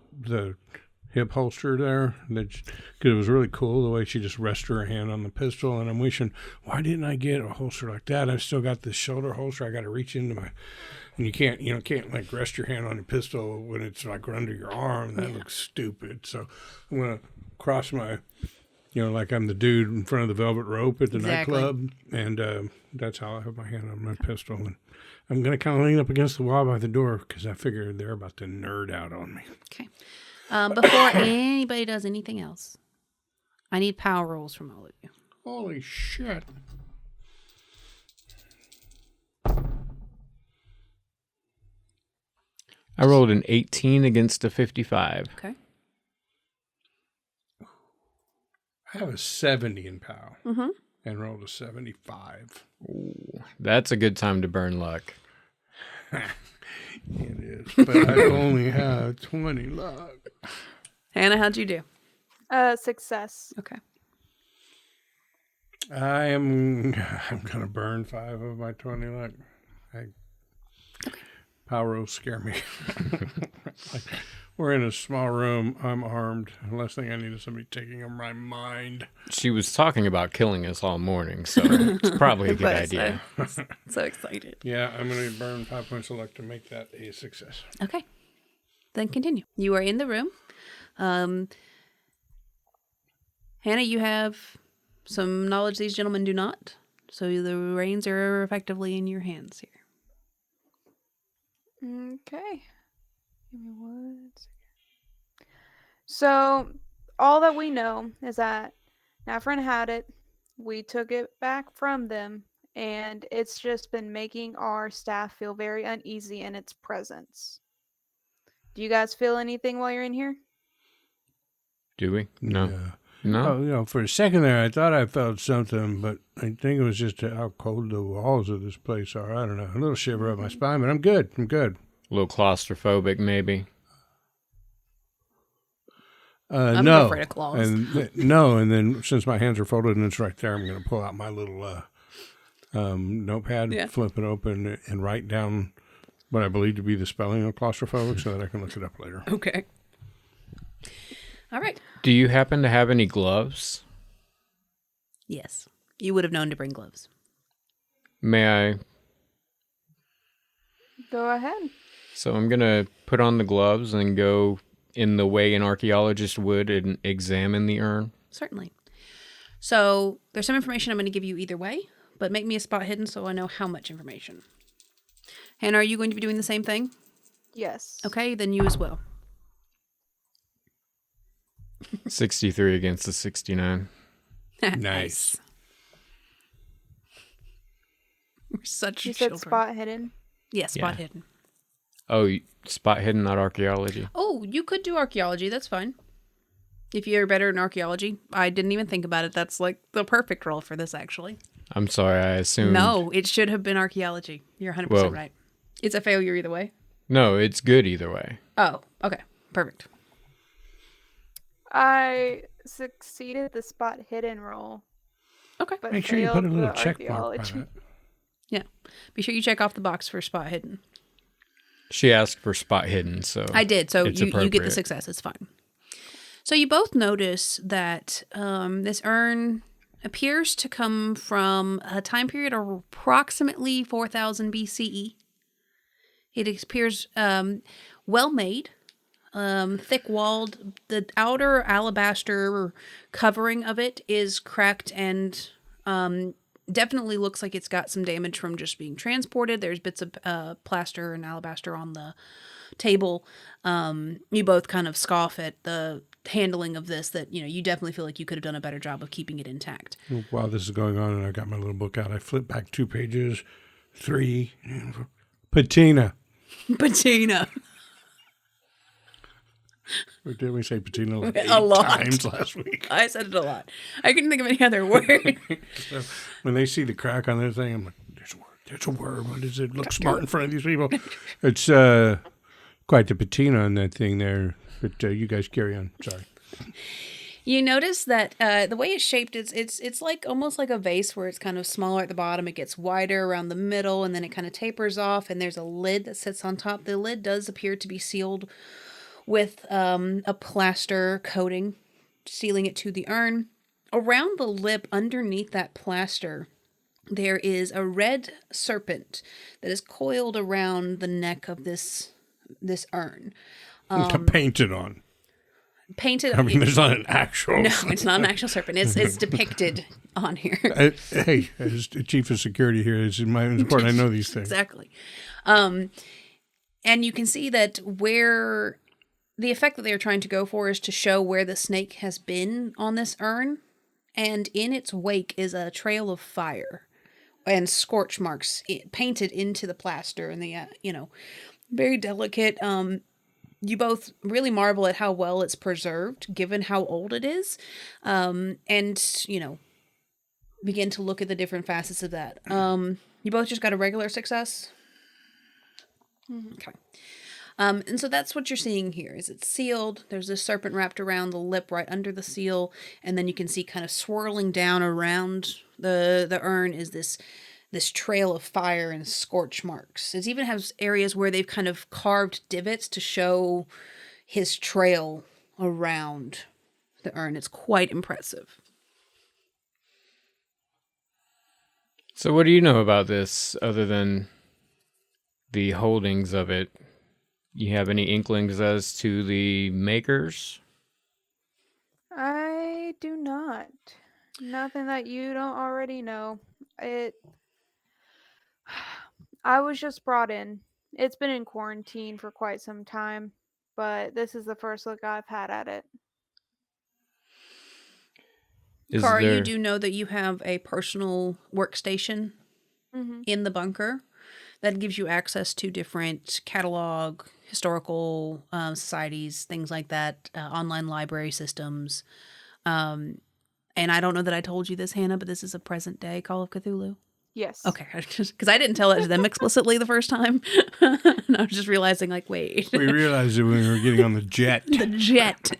hip holster there, because it was really cool the way she just rested her hand on the pistol. And I'm wishing, why didn't I get a holster like that? I've still got this shoulder holster. I got to reach into my, and you can't like rest your hand on your pistol when it's like under your arm. That looks stupid. So I'm gonna cross my, like I'm the dude in front of the velvet rope at the nightclub, and that's how I have my hand on my pistol. And I'm gonna kind of lean up against the wall by the door because I figured they're about to nerd out on me. Okay. Before anybody does anything else, I need power rolls from all of you. Holy shit. I rolled an 18 against a 55. Okay. I have a 70 in POW Mm-hmm. and rolled a 75. Ooh, that's a good time to burn luck. It is, but I only have 20 luck. Hannah, how'd you do? Success. Okay. I'm gonna burn 5 of my 20 luck. Power rolls scare me. Like, we're in a small room. I'm armed. The last thing I need is somebody taking on my mind. She was talking about killing us all morning, so it's probably a good idea. So excited. Yeah, I'm gonna burn 5 points of luck to make that a success. Okay. Then continue. You are in the room. Hannah, you have some knowledge these gentlemen do not. So the reins are effectively in your hands here. Okay. Give me 1 second. So, all that we know is that Nafrin had it, we took it back from them, and it's just been making our staff feel very uneasy in its presence. Do you guys feel anything while you're in here? Do we? No. Yeah. No? Oh, for a second there, I thought I felt something, but I think it was just how cold the walls of this place are. I don't know. A little shiver up my spine, but I'm good. I'm good. A little claustrophobic, maybe. I'm No. afraid of claws. And then since my hands are folded and it's right there, I'm going to pull out my little notepad, flip it open, and write down what I believe to be the spelling of claustrophobic so that I can look it up later. Okay. All right. Do you happen to have any gloves? Yes. You would have known to bring gloves. May I? Go ahead. So I'm going to put on the gloves and go in the way an archaeologist would and examine the urn. Certainly. So there's some information I'm going to give you either way, but make me a spot hidden so I know how much information. Hannah, are you going to be doing the same thing? Yes. Okay, then you as well. 63 against the 69. Nice. We're such You children. said spot hidden? Yes, spot Yeah. hidden. Oh, spot hidden, not archaeology. Oh, you could do archaeology. That's fine. If you're better in archaeology. I didn't even think about it. That's like the perfect role for this, actually. I'm sorry, I assumed. No, it should have been archaeology. You're 100% Whoa. right. It's a failure either way. No, it's good either way. Oh, okay. Perfect. I succeeded the spot hidden roll. Okay. But Make sure you put a failed little the check mark by archaeology. that. Yeah. Be sure you check off the box for spot hidden. She asked for spot hidden, so I did, so it's you get the appropriate. success. It's fine. So you both notice that this urn appears to come from a time period of approximately 4000 BCE. It appears well made, thick-walled. The outer alabaster covering of it is cracked and definitely looks like it's got some damage from just being transported. There's bits of plaster and alabaster on the table. You both kind of scoff at the handling of this, that you definitely feel like you could have done a better job of keeping it intact. While this is going on and I got my little book out, I flip back 2 pages, 3, patina. Patina. Or did we say patina like A 8 lot. times last week? I said it a lot. I couldn't think of any other word. So when they see the crack on their thing, I'm like, there's a word. There's a word. What does it look smart in front of these people? It's quite the patina on that thing there. But you guys carry on. Sorry. You notice that the way it's shaped, it's like almost like a vase where it's kind of smaller at the bottom. It gets wider around the middle, and then it kind of tapers off, and there's a lid that sits on top. The lid does appear to be sealed with a plaster coating, sealing it to the urn. Around the lip, underneath that plaster, there is a red serpent that is coiled around the neck of this urn. Painted on. Painted. I mean, there's not an actual. No, it's not an actual serpent. It's depicted on here. Hey, as chief of security here, it's important I know these things. Exactly. And you can see that where the effect that they're trying to go for is to show where the snake has been on this urn. And in its wake is a trail of fire and scorch marks painted into the plaster. And the, very delicate. You both really marvel at how well it's preserved, given how old it is. And, begin to look at the different facets of that. You both just got a regular success? Mm-hmm. Okay. And so that's what you're seeing here is it's sealed. There's a serpent wrapped around the lip right under the seal. And then you can see kind of swirling down around the urn is this trail of fire and scorch marks. It even has areas where they've kind of carved divots to show his trail around the urn. It's quite impressive. So what do you know about this other than the holdings of it? You have any inklings as to the makers? I do not. Nothing that you don't already know. I was just brought in. It's been in quarantine for quite some time, but this is the first look I've had at it. Cara, you do know that you have a personal workstation in the bunker that gives you access to different catalog, historical societies, things like that, online library systems. And I don't know that I told you this, Hannah, but this is a present day Call of Cthulhu. Yes. Okay, because I didn't tell that to them explicitly the first time. And I was just realizing, wait. We realized it when we were getting on the jet. The jet.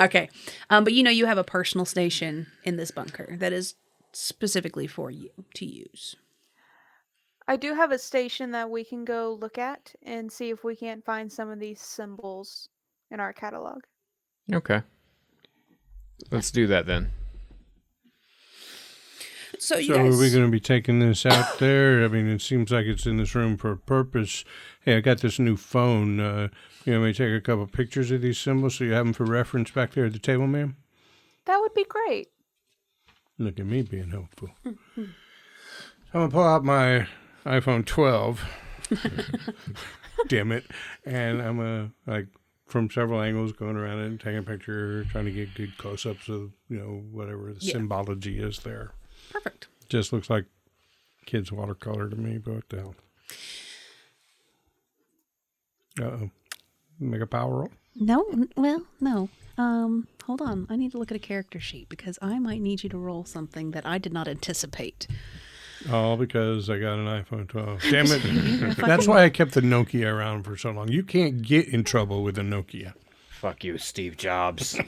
Okay. But you have a personal station in this bunker that is specifically for you to use. I do have a station that we can go look at and see if we can't find some of these symbols in our catalog. Okay. Let's do that then. So are we going to be taking this out there? I mean, it seems like it's in this room for a purpose. Hey, I got this new phone. May take a couple pictures of these symbols so you have them for reference back there at the table, ma'am? That would be great. Look at me being helpful. Mm-hmm. I'm going to pull out my iPhone 12. Damn it. And I'm from several angles going around it and taking a picture, trying to get good close-ups of, whatever the symbology is there. Perfect. Just looks like kids' watercolor to me, but what the hell? Uh-oh. Make a power roll? No. Hold on. I need to look at a character sheet because I might need you to roll something that I did not anticipate. All because I got an iPhone 12. Damn it. That's why I kept the Nokia around for so long. You can't get in trouble with a Nokia. Fuck you, Steve Jobs.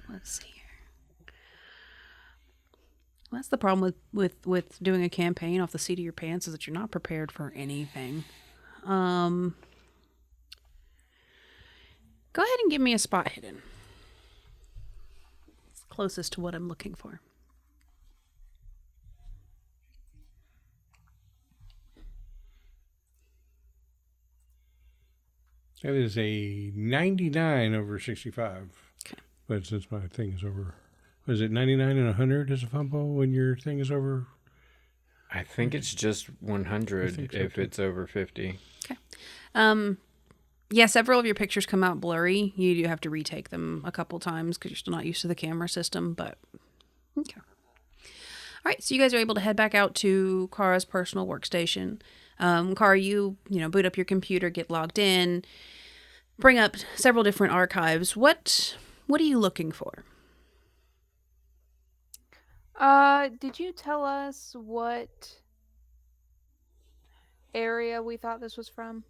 Let's see here. Well, that's the problem with doing a campaign off the seat of your pants is that you're not prepared for anything. Go ahead and give me a spot hidden. It's closest to what I'm looking for. That is a 99 over 65. Okay. But since my thing is over, is it 99 and 100 as a fumble when your thing is over? I think it's just 100 if it's over 50. Okay. Yeah, several of your pictures come out blurry. You do have to retake them a couple times because you're still not used to the camera system, but okay. All right, so you guys are able to head back out to Kara's personal workstation. Kara, you boot up your computer, get logged in, bring up several different archives. What are you looking for? Did you tell us what area we thought this was from?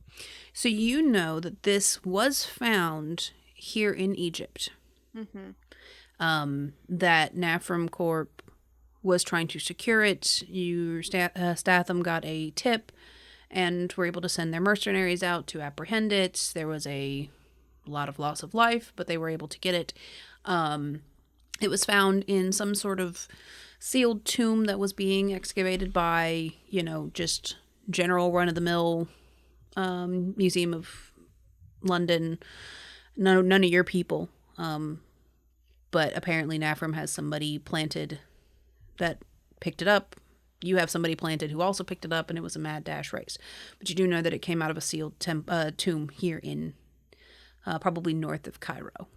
So you know that this was found here in Egypt. Mm-hmm. That Nafram Corp was trying to secure it. Statham got a tip and were able to send their mercenaries out to apprehend it. There was a lot of loss of life, but they were able to get it. It was found in some sort of sealed tomb that was being excavated by, just general run-of-the-mill Museum of London. None of your people. But apparently Nafram has somebody planted that picked it up. You have somebody planted who also picked it up, and it was a mad dash race. But you do know that it came out of a sealed tomb here in probably north of Cairo.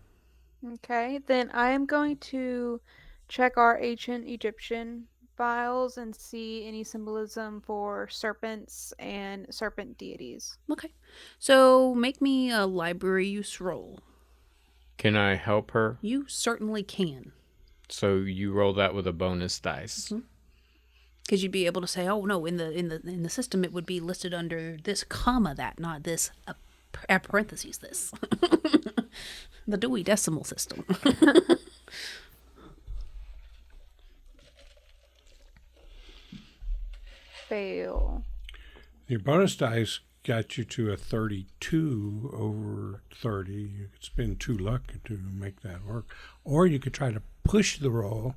Okay, then I am going to check our ancient Egyptian files and see any symbolism for serpents and serpent deities. Okay. So make me a library use roll. Can I help her? You certainly can. So you roll that with a bonus dice. Because you'd be able to say, oh no, in the system it would be listed under this comma that, not this parentheses this. The Dewey Decimal System. Fail. Your bonus dice got you to a 32 over 30. You could spend 2 luck to make that work. Or you could try to push the roll,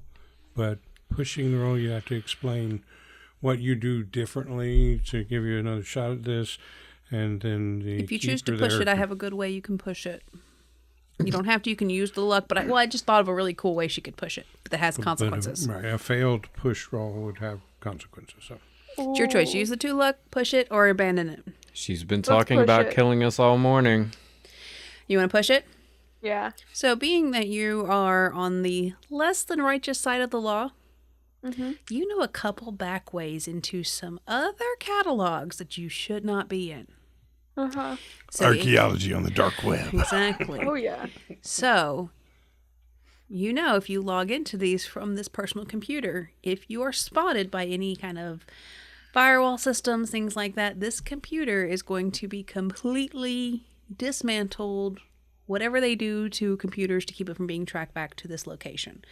but pushing the roll, you have to explain what you do differently to give you another shot at this. And then if you choose to push it, I have a good way you can push it. You don't have to. You can use the luck, but I just thought of a really cool way she could push it that has consequences. Right, a failed push roll would have consequences. So. It's your choice. Use the 2 luck, push it, or abandon it. She's been talking about killing us all morning. You want to push it? Yeah. So being that you are on the less than righteous side of the law, you know a couple back ways into some other catalogs that you should not be in. So archaeology on the dark web. Exactly. Oh, yeah. So, if you log into these from this personal computer, if you are spotted by any kind of firewall systems, things like that, this computer is going to be completely dismantled, whatever they do to computers to keep it from being tracked back to this location.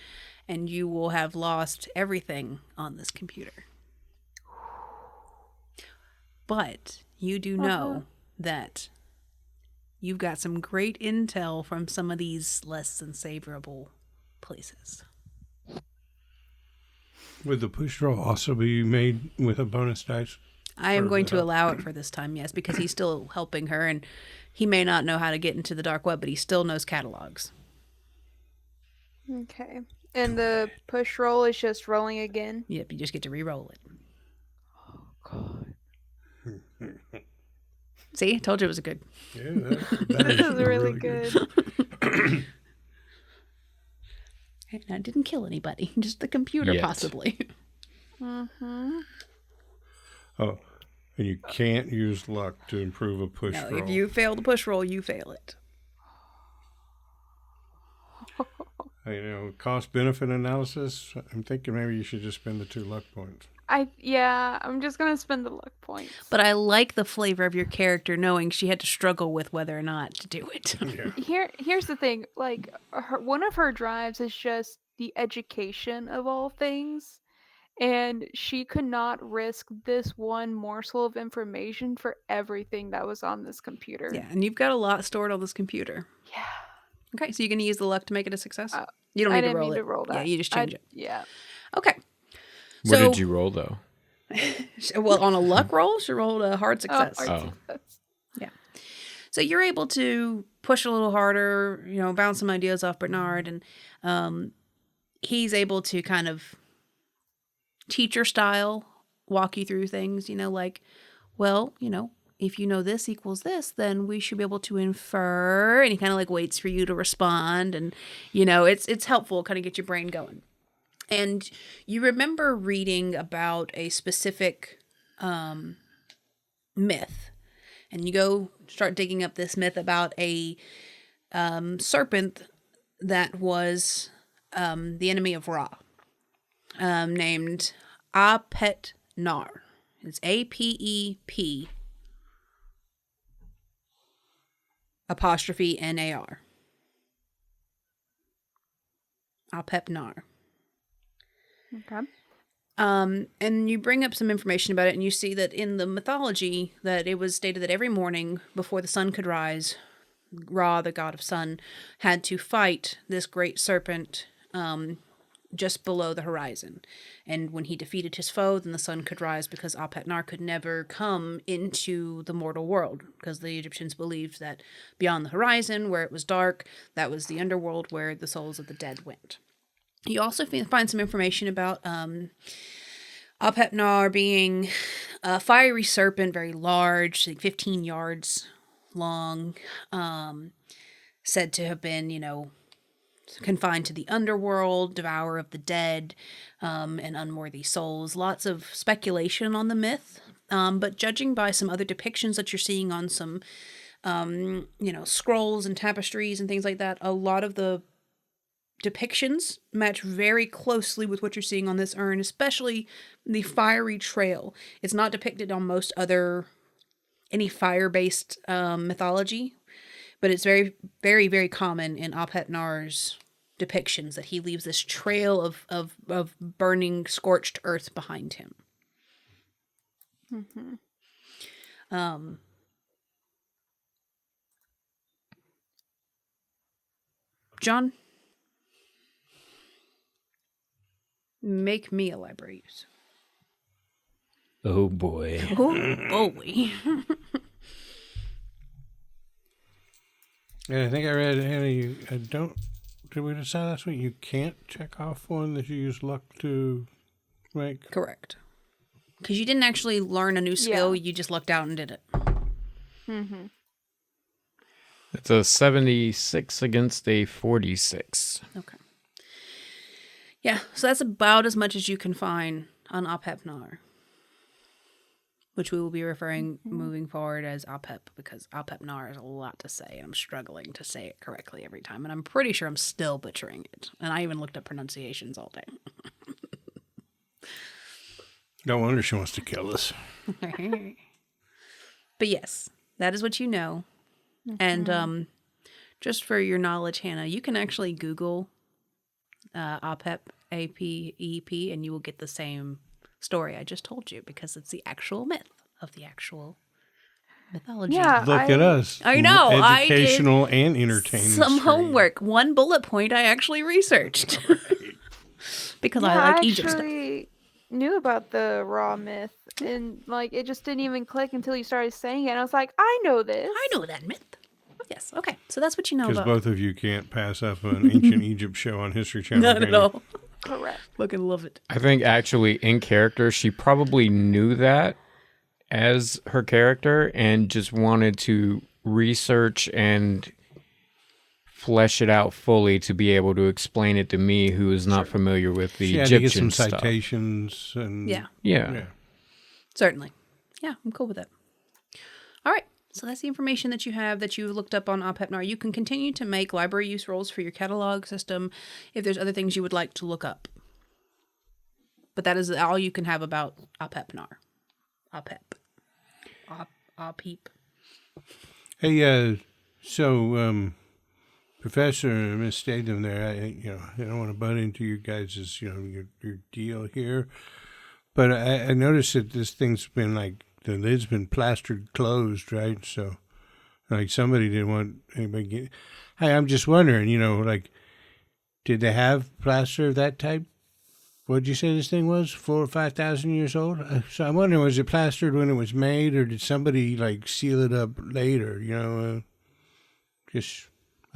And you will have lost everything on this computer. But you do know that you've got some great intel from some of these less than savorable places. Would the push roll also be made with a bonus dice? I am going to allow it for this time, yes, because he's still helping her, and he may not know how to get into the dark web, but he still knows catalogs. Okay. And the push roll is just rolling again? Yep, you just get to re-roll it. Oh, God. See, I told you it was good. Yeah, that This is really good. And I didn't kill anybody, just the computer, possibly. Oh, and you can't use luck to improve a push roll. If you fail the push roll, you fail it. Cost-benefit analysis, I'm thinking maybe you should just spend the 2 luck points. I'm just going to spend the luck points. But I like the flavor of your character knowing she had to struggle with whether or not to do it. Here's the thing. Like, one of her drives is just the education of all things. And she could not risk this one morsel of information for everything that was on this computer. Yeah, and you've got a lot stored on this computer. Yeah. Okay, so you're going to use the luck to make it a success? You don't need to roll it. To roll that. Yeah, you just change it. Yeah. Okay. What did you roll, though? Well, on a luck roll, she rolled a hard success. Success. Yeah. So you're able to push a little harder, bounce some ideas off Bernard, and he's able to kind of teacher style walk you through things, if you know this equals this, then we should be able to infer, and he kind of waits for you to respond, and it's helpful, kind of get your brain going. And you remember reading about a specific myth, and you go start digging up this myth about a serpent that was the enemy of Ra, named Apet Nar. It's APEP apostrophe NAR. Apep Nar. Okay. And you bring up some information about it, and you see that in the mythology that it was stated that every morning before the sun could rise, Ra, the god of sun, had to fight this great serpent just below the horizon. And when he defeated his foe, then the sun could rise, because Apet-nar could never come into the mortal world, because the Egyptians believed that beyond the horizon, where it was dark, that was the underworld where the souls of the dead went. You also find some information about Apet-nar being a fiery serpent, very large, like 15 yards long, said to have been, confined to the underworld, devourer of the dead, and unworthy souls. Lots of speculation on the myth, but judging by some other depictions that you're seeing on some, scrolls and tapestries and things like that, a lot of the depictions match very closely with what you're seeing on this urn, especially the fiery trail. It's not depicted on most other any fire-based mythology, but it's very, very, very common in Apet-nar's depictions that he leaves this trail of burning, scorched earth behind him. Mm-hmm. John? Make me elaborate. Oh boy. Oh boy. And I think I read, Hannah, did we decide last week you can't check off one that you use luck to make? Correct. Because you didn't actually learn a new skill, Yeah. you just lucked out and did it. Mm-hmm. It's a 76 against a 46. Okay. Yeah, so that's about as much as you can find on Apep-nar, which we will be referring moving forward as Apep, because Apep-nar is a lot to say, and I'm struggling to say it correctly every time, and I'm pretty sure I'm still butchering it. And I even looked up pronunciations all day. No wonder she wants to kill us. But yes, that is what you know. And just for your knowledge, Hannah, you can actually Google Apep, A-P-E-P, and you will get the same story I just told you, because it's the actual myth of the actual mythology. Yeah, Look at us. I know, I did Educational and entertaining. some stream. homework. One bullet point I actually researched. Because I like Egypt stuff. actually knew about the Raw myth, and it just didn't even click until you started saying it. And I was like, I know this. I know that myth. Yes, okay. So that's what you know Because about. both of you can't pass up an ancient Egypt show on History Channel. Not at all. Correct. Fucking love it. I think actually in character, she probably knew that as her character and just wanted to research and flesh it out fully to be able to explain it to me, who is not familiar with the She had to get Egyptian some stuff. citations and Yeah. Certainly. Yeah, I'm cool with that. All right. So that's the information that you have that you looked up on Apep-nar. You can continue to make library use rolls for your catalog system if there's other things you would like to look up. But that is all you can have about Apep-nar. Apep. Apep. Hey, so Professor and Miss Statham there, I don't want to butt into you guys' your deal here, but I noticed that this thing's been the lid's been plastered closed, right? So, somebody didn't want anybody get. Hey, I'm just wondering, did they have plaster of that type? What'd you say this thing was? 4,000 or 5,000 years old? So I'm wondering, was it plastered when it was made, or did somebody seal it up later? I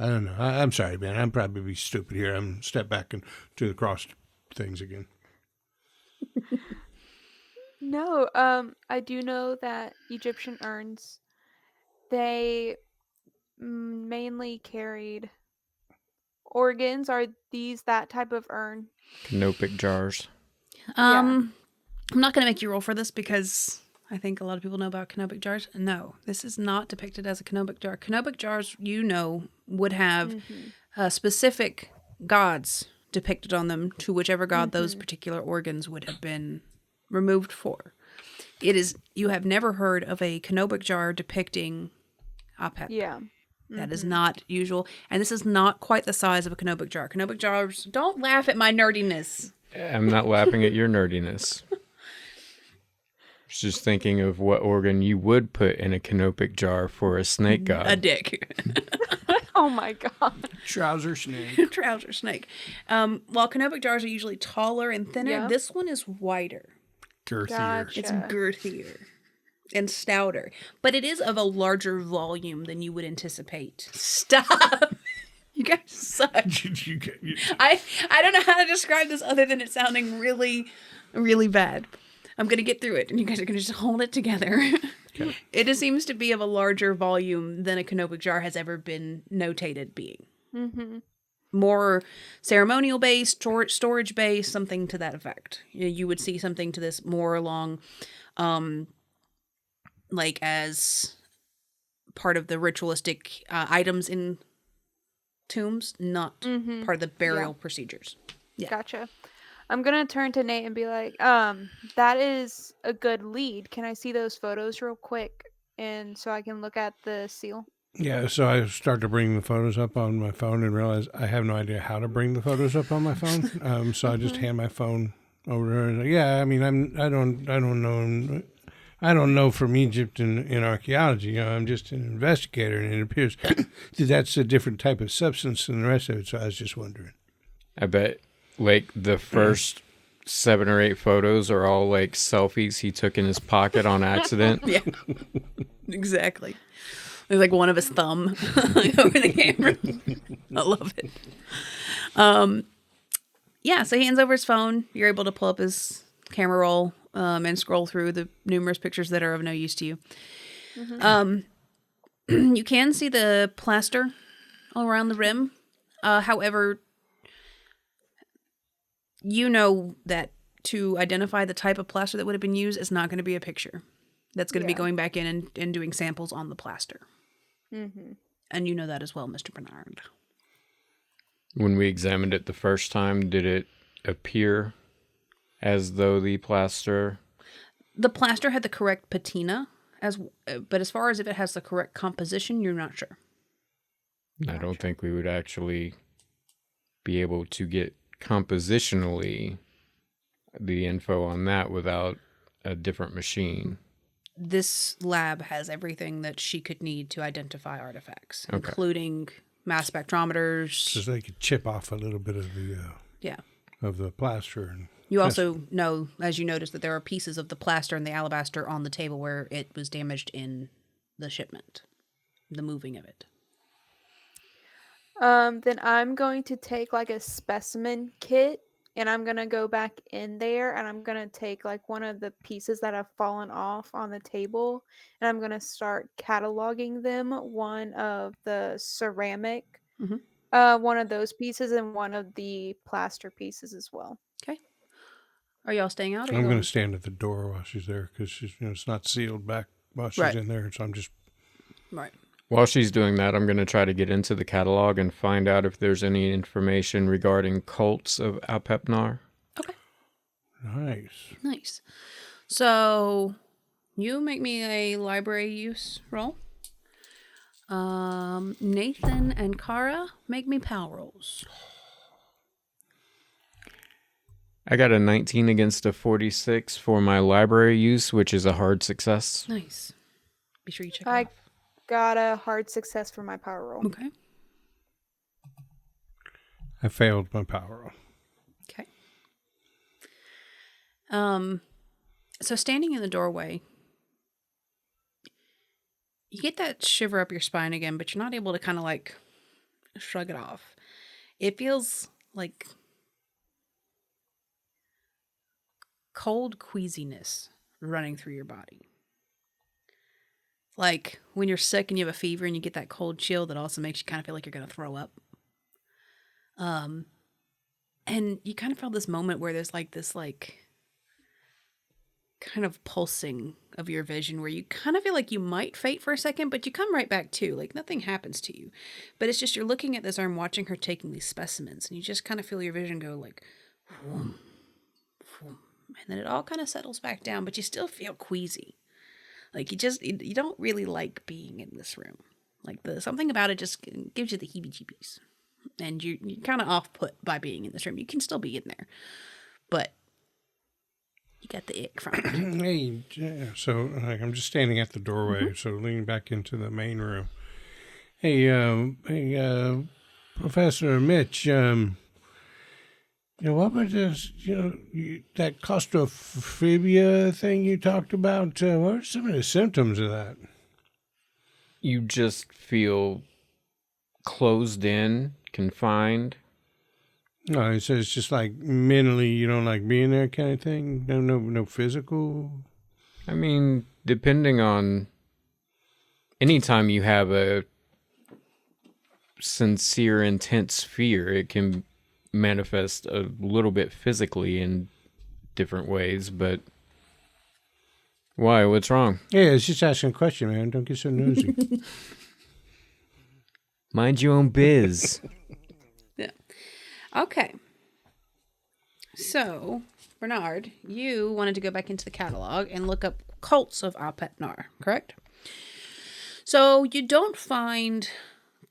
don't know. I'm sorry, man. I'm probably stupid here. I'm step back and do the cross things again. No, I do know that Egyptian urns, they mainly carried organs. Are these that type of urn? Canopic jars. I'm not going to make you roll for this because I think a lot of people know about canopic jars. No, this is not depicted as a canopic jar. Canopic jars, would have specific gods depicted on them to whichever god those particular organs would have been removed for. You have never heard of a canopic jar depicting Apep. Yeah. That is not usual. And this is not quite the size of a canopic jar. Canopic jars, don't laugh at my nerdiness. I'm not laughing at your nerdiness. Just thinking of what organ you would put in a canopic jar for a snake god. A dick. Oh my god. Trouser snake. Trouser snake. While canopic jars are usually taller and thinner, Yeah. this one is wider. Girthier. Gotcha. It's girthier and stouter, but it is of a larger volume than you would anticipate. Stop. You guys suck. I don't know how to describe this other than it sounding really, really bad. I'm going to get through it, and you guys are going to just hold it together. Okay. It just seems to be of a larger volume than a canopic jar has ever been notated being. Mm-hmm. More ceremonial based, storage based, something to that effect. You would see something to this more along, like as part of the ritualistic items in tombs, not part of the burial procedures. Yeah. Gotcha. I'm gonna turn to Nate and be like, that is a good lead. Can I see those photos real quick, and so I can look at the seal? Yeah, so I start to bring the photos up on my phone and realize I have no idea how to bring the photos up on my phone. So I just hand my phone over to her. And, yeah, I mean, I don't know from Egypt in archaeology. You know, I'm just an investigator, and it appears that that's a different type of substance than the rest of it. So I was just wondering. I bet, like, the first 7 or 8 photos are all, like, selfies he took in his pocket on accident. Yeah, exactly. There's like one of his thumb over the camera. I love it. Yeah, so he hands over his phone. You're able to pull up his camera roll and scroll through the numerous pictures that are of no use to you. You can see the plaster all around the rim. However, you know that to identify the type of plaster that would have been used is not going to be a picture. That's going to be going back in and doing samples on the plaster. Mm-hmm. And you know that as well, Mr. Bernard. When we examined it the first time, did it appear as though the plaster... The plaster had the correct patina, but as far as if it has the correct composition, you're not sure. I don't think we would actually be able to get compositionally the info on that without a different machine. This lab has everything that she could need to identify artifacts, including mass spectrometers. So they could chip off a little bit of the of the plaster. And you also know, as you notice, that there are pieces of the plaster and the alabaster on the table where it was damaged in the shipment, the moving of it. Then I'm going to take like a specimen kit, and I'm going to go back in there, and I'm going to take like one of the pieces that have fallen off on the table, and I'm going to start cataloging them. One of the ceramic, one of those pieces, and one of the plaster pieces as well. Okay. Are y'all staying out? I'm going to stand at the door while she's there because she's, it's not sealed back while she's in there. So I'm just... Right. While she's doing that, I'm going to try to get into the catalog and find out if there's any information regarding cults of Alpepnar. Okay. Nice. So, you make me a library use roll. Nathan and Kara, make me power rolls. I got a 19 against a 46 for my library use, which is a hard success. Nice. Be sure you check I it off. got a hard success for my power roll. Okay. I failed my power roll. Okay. So standing in the doorway, you get that shiver up your spine again, but you're not able to kind of like shrug it off. It feels like cold queasiness running through your body. Like when you're sick and you have a fever and you get that cold chill that also makes you kind of feel like you're going to throw up. And you kind of feel this moment where there's like this like kind of pulsing of your vision where you kind of feel like you might fade for a second, but you come right back to, like nothing happens to you. But it's just you're looking at this arm, watching her taking these specimens, and you just kind of feel your vision go like, whoom, whoom. And then it all kind of settles back down, but you still feel queasy. Like you don't really like being in this room. Like something about it just gives you the heebie-jeebies. And you're kind of off-put by being in this room. You can still be in there. but you got the ick from it. Hey, yeah, so like, I'm just standing at the doorway, so leaning back into the main room. Hey, Professor Mitch, what was this, that claustrophobia thing you talked about? What are some of the symptoms of that? You just feel closed in, confined. No, so it's just like mentally you don't like being there kind of thing? No physical? I mean, depending on anytime you have a sincere, intense fear, it can manifest a little bit physically in different ways, but why? What's wrong? Yeah, it's just asking a question, man. Don't get so nosy. Mind your own biz. Yeah. Okay. So, Bernard, you wanted to go back into the catalog and look up cults of Apep-Nar, correct? So, you don't find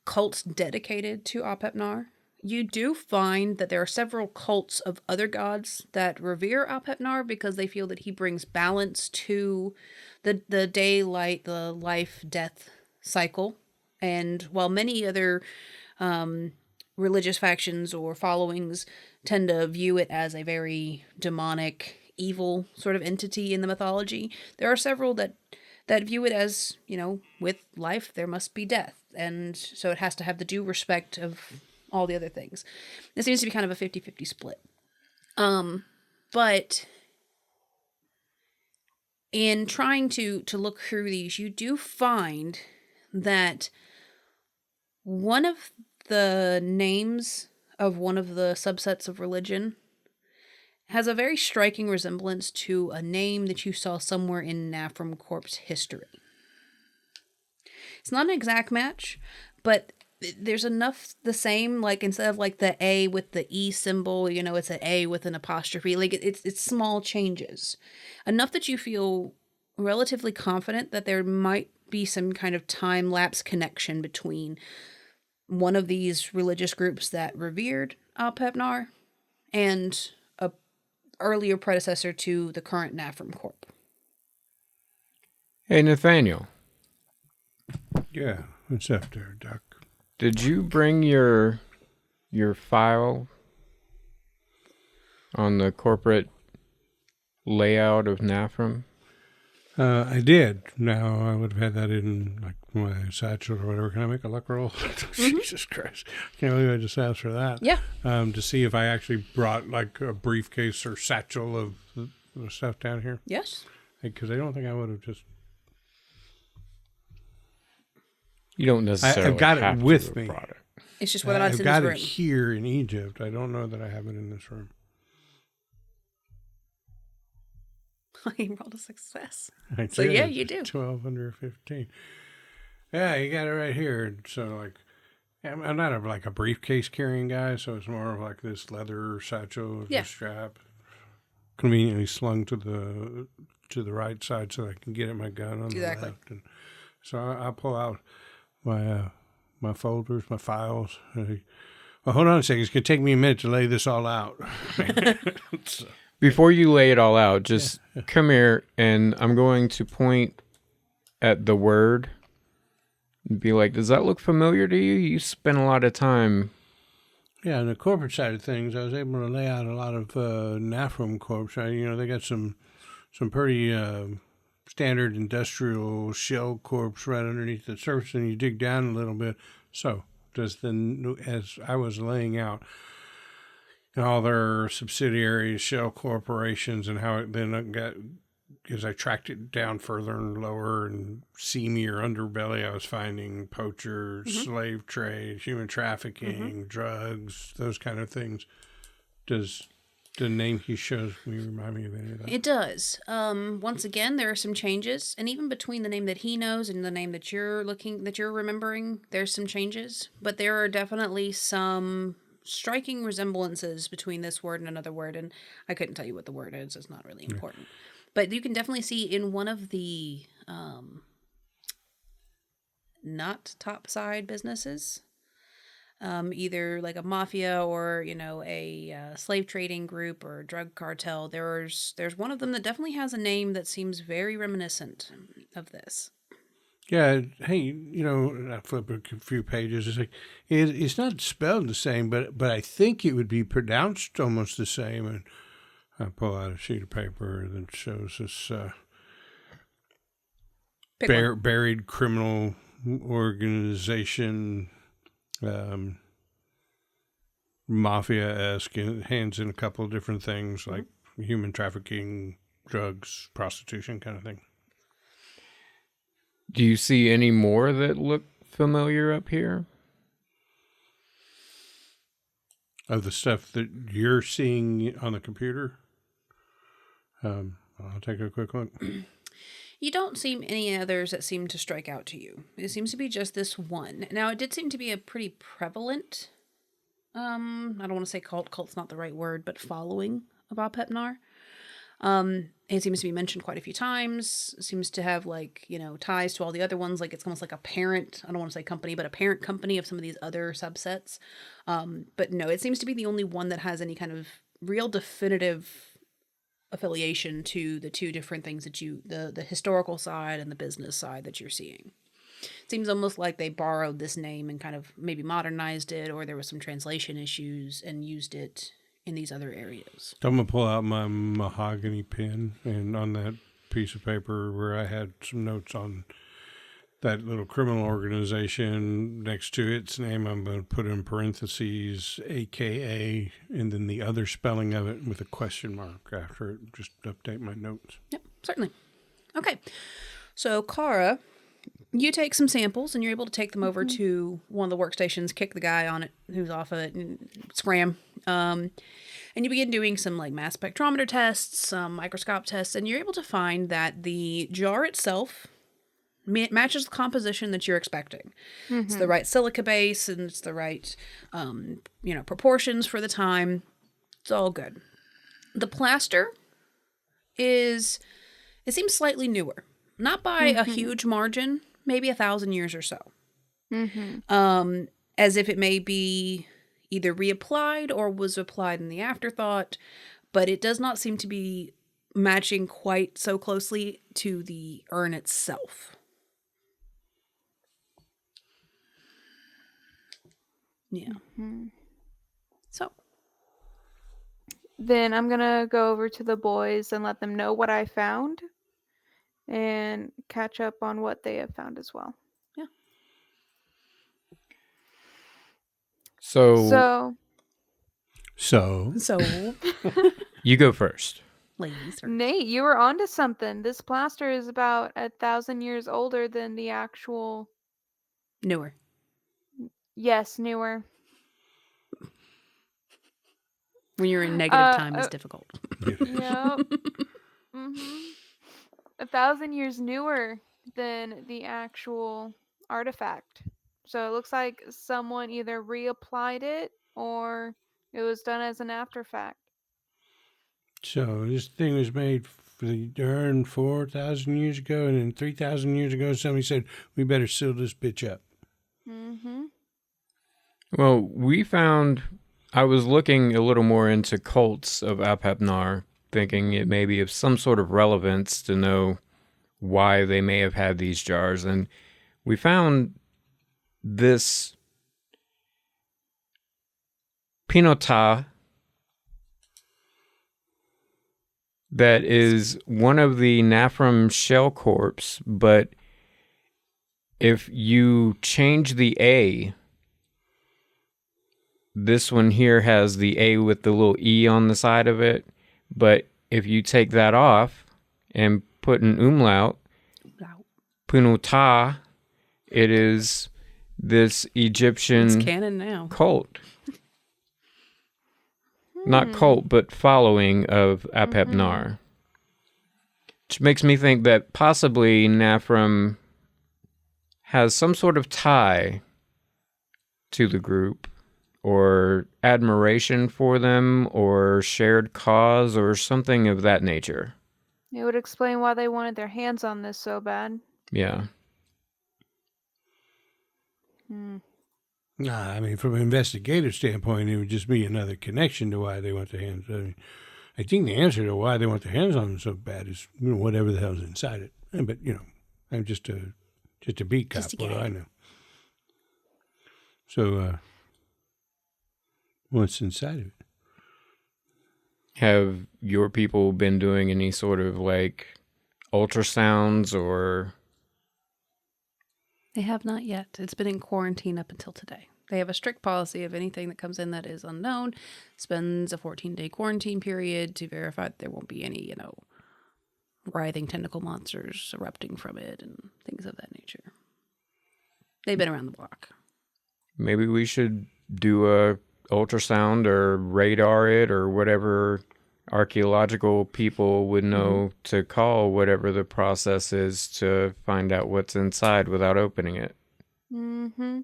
cults dedicated to Apep-Nar. You do find that there are several cults of other gods that revere Apep-Nar because they feel that he brings balance to the daylight, the life-death cycle. And while many other religious factions or followings tend to view it as a very demonic, evil sort of entity in the mythology, there are several that view it as, with life there must be death. And so it has to have the due respect of all the other things. It seems to be kind of a 50-50 split. But in trying to look through these, you do find that one of the names of one of the subsets of religion has a very striking resemblance to a name that you saw somewhere in Nafram Corp's history. It's not an exact match, but there's enough the same, like instead of like the A with the E symbol, it's an A with an apostrophe. Like it's small changes. Enough that you feel relatively confident that there might be some kind of time-lapse connection between one of these religious groups that revered Apep-Nar and a earlier predecessor to the current Nafram Corp. Hey, Nathaniel. Yeah, what's up there, Doc? Did you bring your file on the corporate layout of Nafram? I did. Now, I would have had that in like my satchel or whatever. Can I make a luck roll? Jesus Christ. Can't believe I just asked for that. Yeah. To see if I actually brought like a briefcase or satchel of the stuff down here. Yes. Because I don't think I would have just... You don't necessarily I've got have it to with have me. brought it. It's just whether or not it's I've in this got room. it here in Egypt. I don't know that I have it in this room. You rolled a success. I So, did. yeah, you do. 12 under 15. Yeah, you got it right here. So, like, I'm not like a briefcase carrying guy, so it's more of like this leather satchel with a strap, conveniently slung to the right side so I can get at my gun on the left. And so I pull out my folders, my files. Well, hold on a second. It's going to take me a minute to lay this all out. So. Before you lay it all out, just come here, and I'm going to point at the word and be like, does that look familiar to you? You spent a lot of time. Yeah, on the corporate side of things, I was able to lay out a lot of Nafram Corps. They got some pretty standard industrial shell corps right underneath the surface, and you dig down a little bit. So, as I was laying out all their subsidiaries, shell corporations, and how it then got, as I tracked it down further and lower and seamier underbelly, I was finding poachers, slave trade, human trafficking, drugs, those kind of things. Does the name he shows me remind me of any of that? It does. Once again, there are some changes, and even between the name that he knows and the name that you're remembering, there's some changes. But there are definitely some striking resemblances between this word and another word, and I couldn't tell you what the word is. It's not really important. But you can definitely see in one of the not topside businesses, either like a mafia or a slave trading group or a drug cartel. There's one of them that definitely has a name that seems very reminiscent of this. Yeah, hey, I flip a few pages. It's like it's not spelled the same, but I think it would be pronounced almost the same. And I pull out a sheet of paper that shows this buried criminal organization, mafia-esque, and hands in a couple of different things like human trafficking, drugs, prostitution kind of thing. Do you see any more that look familiar up here? Of the stuff that you're seeing on the computer? I'll take a quick look. You don't see any others that seem to strike out to you. It seems to be just this one. Now, it did seem to be a pretty prevalent, I don't want to say cult. Cult's not the right word, but following of Apepnar. It seems to be mentioned quite a few times. It seems to have ties to all the other ones. Like it's almost like a parent, I don't want to say company, but a parent company of some of these other subsets. But no, it seems to be the only one that has any kind of real definitive affiliation to the two different things that the historical side and the business side that you're seeing. It seems almost like they borrowed this name and kind of maybe modernized it, or there was some translation issues and used it in these other areas. So I'm going to pull out my mahogany pen, and on that piece of paper where I had some notes on that little criminal organization, next to its name, I'm going to put in parentheses, AKA, and then the other spelling of it with a question mark after it, just to update my notes. Yep, certainly. Okay. So, Kara, you take some samples and you're able to take them over to one of the workstations, kick the guy on it who's off of it, and scram. And you begin doing some mass spectrometer tests, some microscope tests, and you're able to find that the jar itself matches the composition that you're expecting. It's the right silica base and it's the right, proportions for the time. It's all good. The plaster it seems slightly newer. Not by a huge margin, maybe 1,000 years or so. As if it may be either reapplied or was applied in the afterthought, but it does not seem to be matching quite so closely to the urn itself. Yeah. So. Then I'm going to go over to the boys and let them know what I found and catch up on what they have found as well. Yeah. So you go first. Ladies. Nate, you were onto something. This plaster is about 1,000 years older than the actual... Newer. Yes, newer. When you're in negative time, it's difficult. Yep. 1,000 years newer than the actual artifact. So it looks like someone either reapplied it or it was done as an afterfact. So this thing was made for the urn 4,000 years ago, and then 3,000 years ago, somebody said, we better seal this bitch up. Well, I was looking a little more into cults of Apepnar, thinking it may be of some sort of relevance to know why they may have had these jars. And we found this Pinota that is one of the Nafram shell corps, but if you change the A, this one here has the A with the little E on the side of it, but if you take that off and put an umlaut, Punota, it is this Egyptian It's canon now. cult. Not cult, but following of Apepnar. Which makes me think that possibly Nafram has some sort of tie to the group, or admiration for them, or shared cause, or something of that nature. It would explain why they wanted their hands on this so bad. Yeah. Nah, I mean, from an investigative standpoint, it would just be another connection to why they want their hands. I mean, I think the answer to why they want their hands on them so bad is whatever the hell's inside it. But I'm just a beat cop. What do I know? So, what's inside of it? Have your people been doing any sort of like ultrasounds or? They have not yet. It's been in quarantine up until today. They have a strict policy of anything that comes in that is unknown spends a 14-day quarantine period to verify that there won't be any, writhing tentacle monsters erupting from it and things of that nature. They've been around the block. Maybe we should do a ultrasound or radar it or whatever archaeological people would know to call whatever the process is to find out what's inside without opening it. Mm-hmm.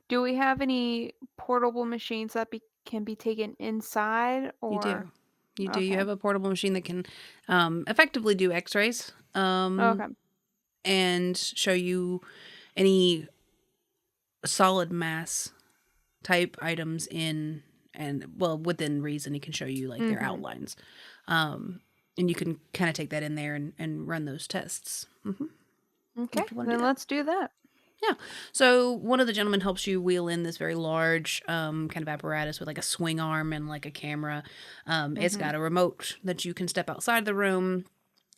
Do we have any portable machines that can be taken inside? Or You do. You do. Okay. You have a portable machine that can effectively do x-rays Okay. and show you any solid mass type items within reason. It can show you like their outlines. And you can kind of take that in there and run those tests. Okay, then let's do that. Yeah. So one of the gentlemen helps you wheel in this very large kind of apparatus with like a swing arm and like a camera. It's got a remote that you can step outside the room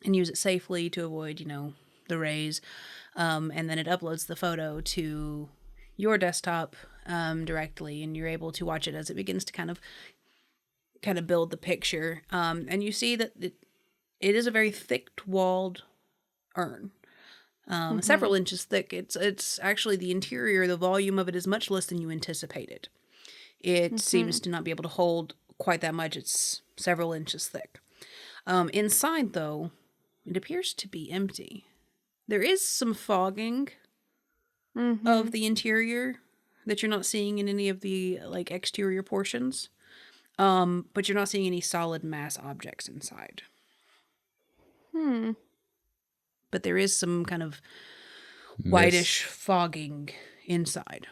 and use it safely to avoid, the rays. And then it uploads the photo to your desktop directly, and you're able to watch it as it begins to kind of build the picture. And you see that it is a very thick-walled urn. Several inches thick. It's actually the interior, the volume of it is much less than you anticipated. It seems to not be able to hold quite that much. It's several inches thick. Inside, though, it appears to be empty. There is some fogging of the interior that you're not seeing in any of the like exterior portions. But you're not seeing any solid mass objects inside. But there is some kind of whitish fogging inside.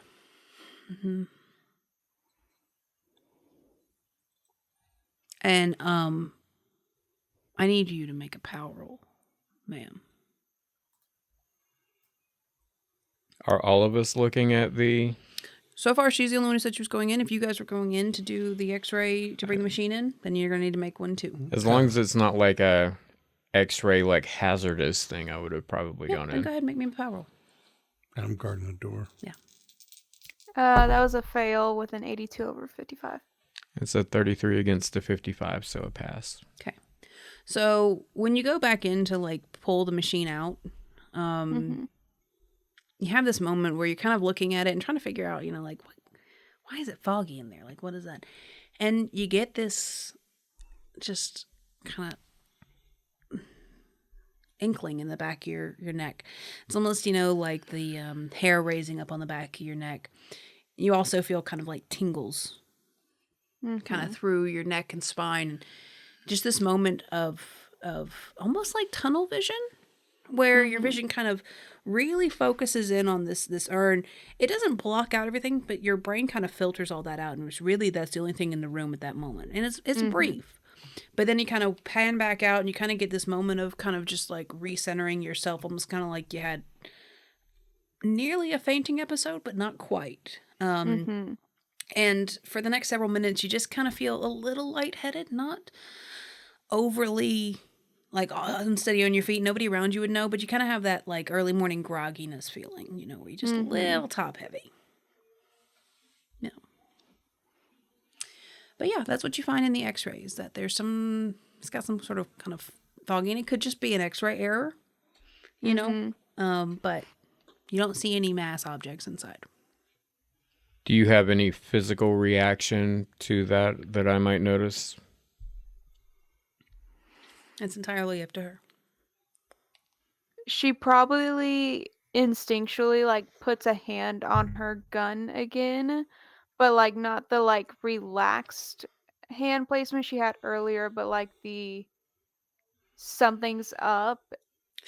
And I need you to make a power roll, ma'am. Are all of us looking at the... So far, she's the only one who said she was going in. If you guys were going in to do the x-ray to bring the machine in, then you're going to need to make one too. As long as it's not like a x-ray like hazardous thing, I would have probably gone in. Go ahead and make me a power roll. I'm guarding the door. Yeah. That was a fail with an 82 over 55. It's a 33 against a 55, so a pass. Okay. So when you go back in to like pull the machine out, you have this moment where you're kind of looking at it and trying to figure out, like, why is it foggy in there? Like, what is that? And you get this just kind of inkling in the back of your neck. It's almost, like the hair raising up on the back of your neck. You also feel kind of like tingles kind of through your neck and spine. Just this moment of almost like tunnel vision, where your vision kind of really focuses in on this urn. It doesn't block out everything, but your brain kind of filters all that out, and it's really that's the only thing in the room at that moment. And it's brief. But then you kind of pan back out and you kind of get this moment of kind of just like recentering yourself, almost kind of like you had nearly a fainting episode, but not quite. And for the next several minutes, you just kind of feel a little lightheaded, not overly like unsteady on your feet. Nobody around you would know, but you kind of have that like early morning grogginess feeling, where you're just a little top heavy. Yeah. But yeah, that's what you find in the x-rays, that it's got some sort of kind of foggy, and it could just be an x-ray error, but you don't see any mass objects inside. Do you have any physical reaction to that I might notice? It's entirely up to her. She probably instinctually like puts a hand on her gun again, but like not the like relaxed hand placement she had earlier, but like the something's up.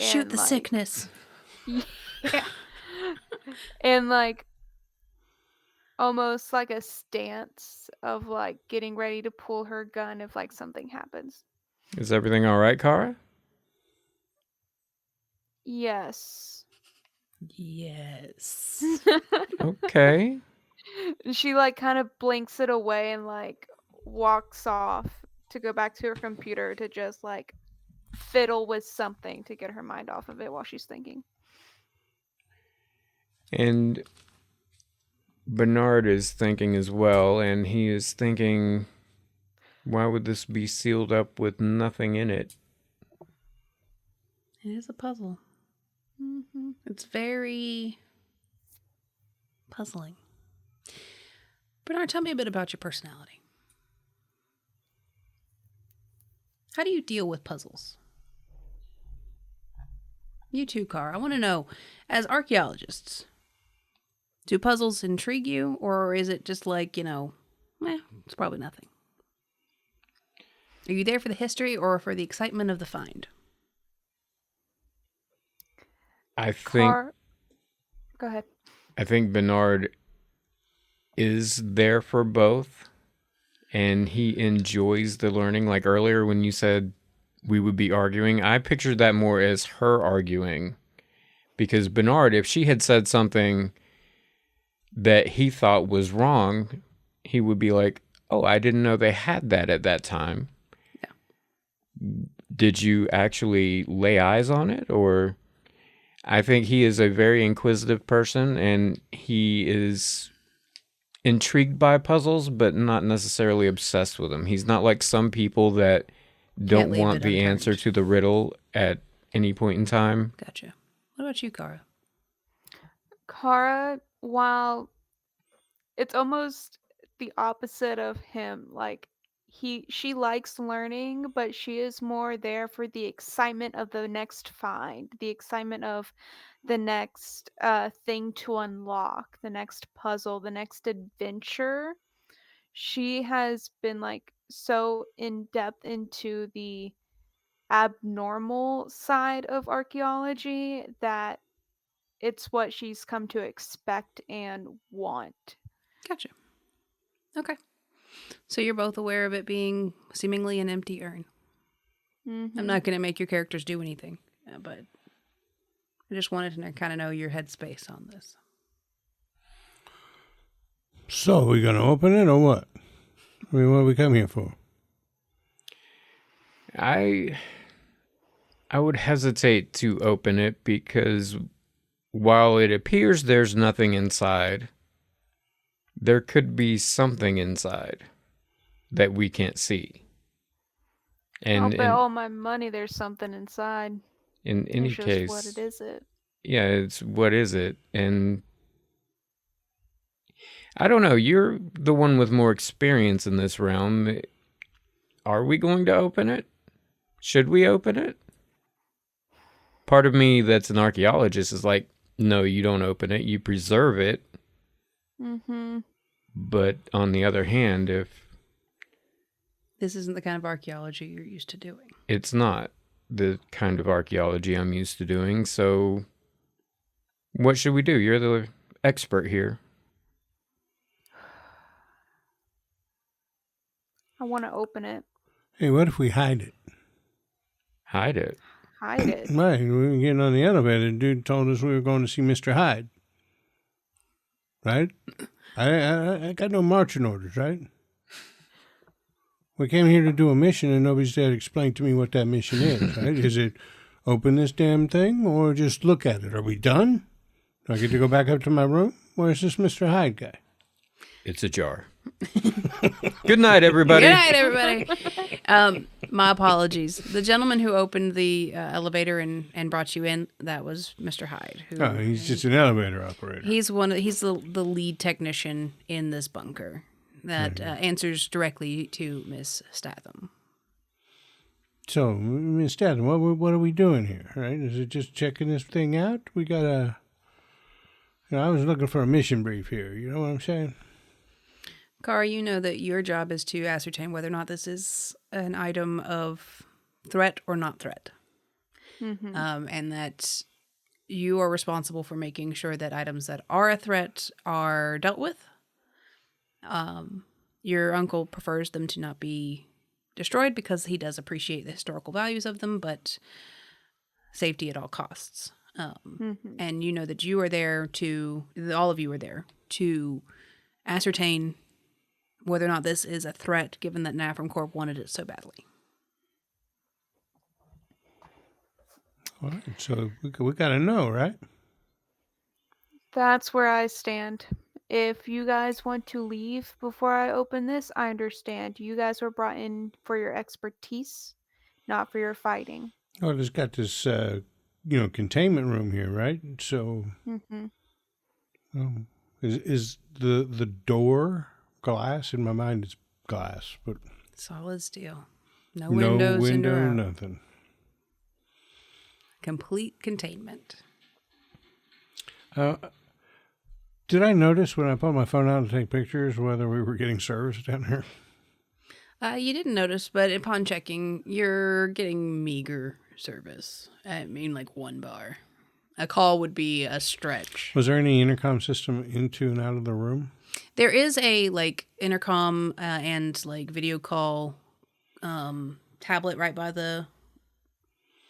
Shoot the like, sickness. Yeah. And like almost like a stance of like getting ready to pull her gun if like something happens. Is everything all right, Kara? Yes. Yes. Okay. She like kind of blinks it away and like walks off to go back to her computer to just like fiddle with something to get her mind off of it while she's thinking. And Bernard is thinking as well, and he is thinking, why would this be sealed up with nothing in it? It is a puzzle. It's very puzzling. Bernard, tell me a bit about your personality. How do you deal with puzzles? You too, Car. I want to know, as archaeologists, do puzzles intrigue you, or is it just like, it's probably nothing? Are you there for the history or for the excitement of the find? Go ahead. I think Bernard is there for both, and he enjoys the learning. Like earlier when you said we would be arguing, I pictured that more as her arguing, because Bernard, if she had said something that he thought was wrong, he would be like, oh, I didn't know they had that at that time. Yeah. Did you actually lay eyes on it? Or I think he is a very inquisitive person, and he is intrigued by puzzles, but not necessarily obsessed with them. He's not like some people that don't want the answer to the riddle at any point in time. Gotcha. What about you, Kara? Kara, while it's almost the opposite of him, like she likes learning, but she is more there for the excitement of the next find, the excitement of the next thing to unlock, the next puzzle, the next adventure. She has been like so in depth into the abnormal side of archaeology that it's what she's come to expect and want. Gotcha. Okay. So you're both aware of it being seemingly an empty urn. Mm-hmm. I'm not going to make your characters do anything, but I just wanted to kind of know your headspace on this. So, we going to open it or what? I mean, what are we come here for? I would hesitate to open it because while it appears there's nothing inside, there could be something inside that we can't see. And I'll bet all my money there's something inside. In any it's just case, what it is it? Yeah, it's what is it? And I don't know, you're the one with more experience in this realm. Are we going to open it? Should we open it? Part of me that's an archaeologist is like, no, you don't open it. You preserve it. Mm-hmm. But on the other hand, if this isn't the kind of archaeology you're used to doing. It's not the kind of archaeology I'm used to doing, so what should we do? You're the expert here. I want to open it. Hey, what if we hide it? Hide it? Hide it. Right, we were getting on the elevator. The dude told us we were going to see Mr. Hyde. Right? I got no marching orders, right? We came here to do a mission, and nobody's there to explain to me what that mission is, right? Is it open this damn thing, or just look at it? Are we done? Do I get to go back up to my room? Where's this Mr. Hyde guy? It's ajar. Good night, everybody. Good night, everybody. My apologies. The gentleman who opened the elevator and brought you in, that was Mr. Hyde. Oh, he's just an elevator operator. He's the lead technician in this bunker that answers directly to Miss Statham. So, Miss Statham, what are we doing here, right? Is it just checking this thing out? We got a... I was looking for a mission brief here, you know what I'm saying? Kara, you know that your job is to ascertain whether or not this is an item of threat or not threat. Mm-hmm. And that you are responsible for making sure that items that are a threat are dealt with, Your uncle prefers them to not be destroyed because he does appreciate the historical values of them, but safety at all costs. And you know that you are there all of you are there to ascertain whether or not this is a threat, given that Nafram Corp wanted it so badly. All right, so we got to know, right? That's where I stand. If you guys want to leave before I open this, I understand. You guys were brought in for your expertise, not for your fighting. Well, it's got this, containment room here, right? So, is the door glass? In my mind, it's glass, but solid steel. No windows in the room. Nothing. Complete containment. Did I notice when I put my phone out to take pictures whether we were getting service down here? You didn't notice, but upon checking, you're getting meager service. I mean, like 1 bar. A call would be a stretch. Was there any intercom system into and out of the room? There is a intercom and video call tablet right by the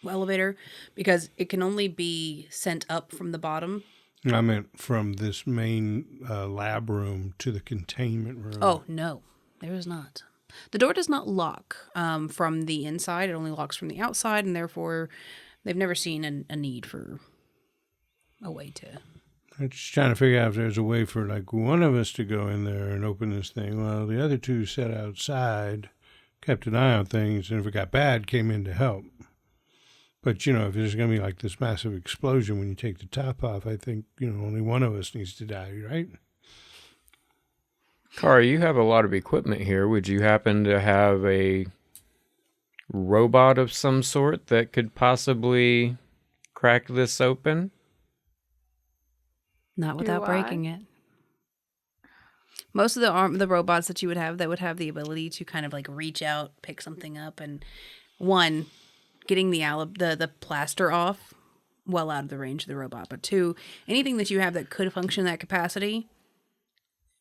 elevator, because it can only be sent up from the bottom. I meant from this main lab room to the containment room. Oh, no, there is not. The door does not lock from the inside. It only locks from the outside, and therefore they've never seen a need for a way to... I'm just trying to figure out if there's a way for one of us to go in there and open this thing while the other two sat outside, kept an eye on things, and if it got bad, came in to help. But, if there's going to be this massive explosion when you take the top off, I think, only one of us needs to die, right? Kara, you have a lot of equipment here. Would you happen to have a robot of some sort that could possibly crack this open? Not without breaking it. Most of the robots that you would have, that would have the ability to kind of reach out, pick something up, and getting the plaster off well out of the range of the robot. But 2, anything that you have that could function that capacity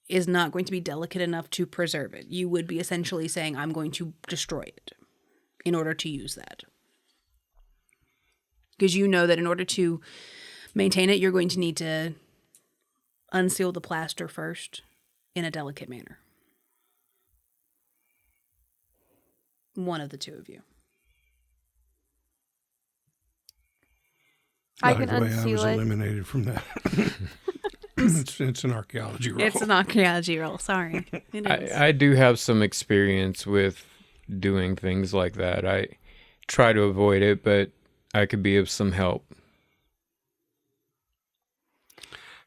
is not going to be delicate enough to preserve it. You would be essentially saying, I'm going to destroy it in order to use that. Because you know that in order to maintain it, you're going to need to unseal the plaster first in a delicate manner. One of the 2 of you. I can the way unseal I was it. eliminated from that. It's an archaeology roll. It's an archaeology roll. Sorry. It is. I do have some experience with doing things like that. I try to avoid it, but I could be of some help.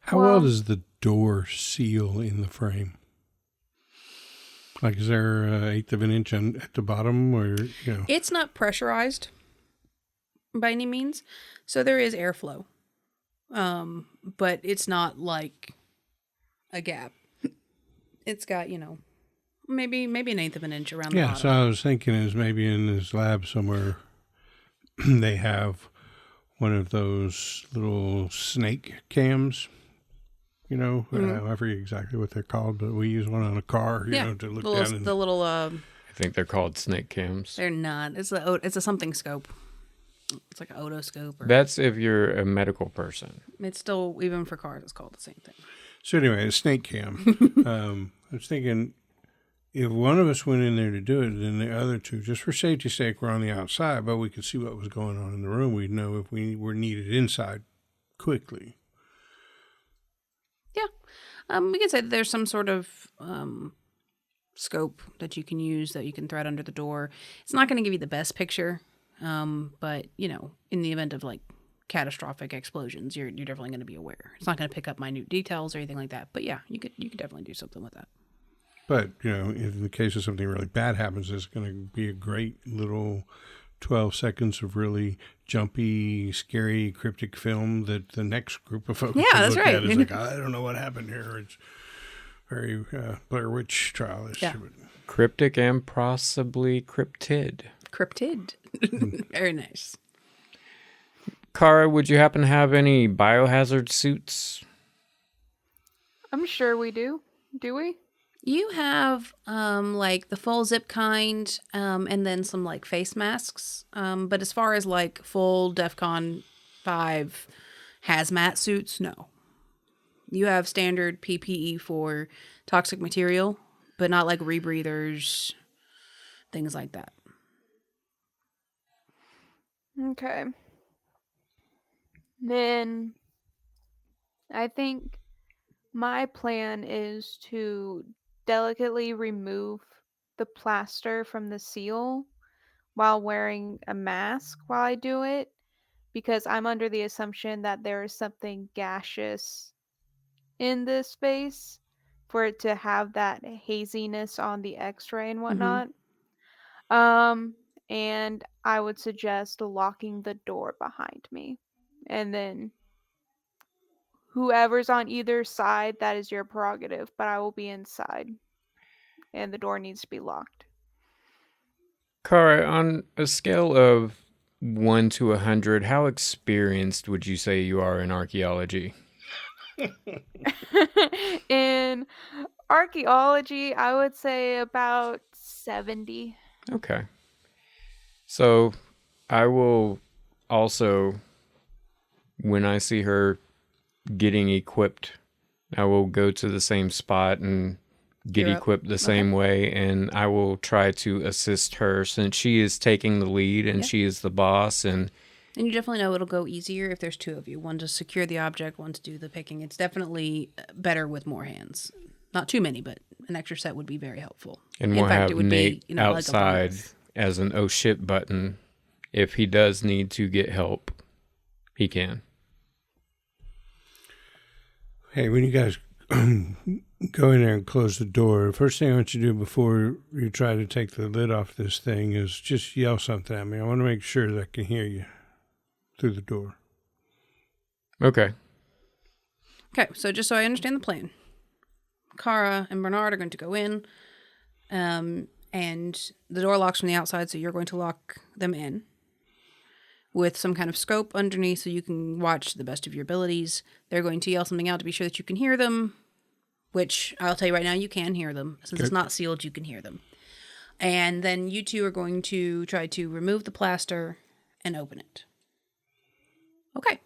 How well does the door seal in the frame? Is there an 1/8 of an inch at the bottom, or It's not pressurized by any means, so there is airflow, but it's not like a gap. It's got maybe an 1/8 of an inch around the bottom. Yeah, so I was thinking is maybe in this lab somewhere they have one of those little snake cams. I forget exactly what they're called, but we use one on a car, to look down. The little. I think they're called snake cams. They're not. It's a something scope. It's like an otoscope. That's if you're a medical person. It's still, even for cars, it's called the same thing. So anyway, a snake cam. I was thinking, if one of us went in there to do it, then the other 2, just for safety's sake, were on the outside, but we could see what was going on in the room. We'd know if we were needed inside quickly. Yeah. We could say that there's some sort of scope that you can use, that you can thread under the door. It's not going to give you the best picture, but, in the event of catastrophic explosions, you're definitely going to be aware. It's not going to pick up minute details or anything like that. But yeah, you could definitely do something with that. But, in the case of something really bad happens, it's going to be a great little 12 seconds of really jumpy, scary, cryptic film that the next group of folks can look right. at. It's I don't know what happened here. It's very Blair Witch trial-ish. Yeah. Cryptic and possibly cryptid. Cryptid. Very nice. Kara, would you happen to have any biohazard suits? I'm sure we do. Do we? You have like the full zip kind, and then some like face masks. But as far as like full DEFCON 5 hazmat suits, no. You have standard PPE for toxic material, but not like rebreathers, things like that. Okay. Then I think my plan is to delicately remove the plaster from the seal while wearing a mask while I do it, because I'm under the assumption that there is something gaseous in this space for it to have that haziness on the x-ray and whatnot. And I would suggest locking the door behind me. And then whoever's on either side, that is your prerogative, but I will be inside. And the door needs to be locked. Kara, on a scale of 1 to 100, how experienced would you say you are in archaeology? In archaeology, I would say about 70. Okay. So I will also, when I see her getting equipped, I will go to the same spot and get equipped the same way, and I will try to assist her since she is taking the lead and she is the boss. And you definitely know it'll go easier if there's two of you. One to secure the object, one to do the picking. It's definitely better with more hands. Not too many, but an extra set would be very helpful. And we'll have Nate outside as an oh shit button. If he does need to get help, he can. Hey, when you guys go in there and close the door, the first thing I want you to do before you try to take the lid off this thing is just yell something at me. I want to make sure that I can hear you through the door. Okay. Okay, so just so I understand the plan. Kara and Bernard are going to go in, and the door locks from the outside, so you're going to lock them in with some kind of scope underneath so you can watch to the best of your abilities. They're going to yell something out to be sure that you can hear them, which I'll tell you right now, you can hear them. Since it's not sealed, you can hear them. And then you two are going to try to remove the plaster and open it. Okay.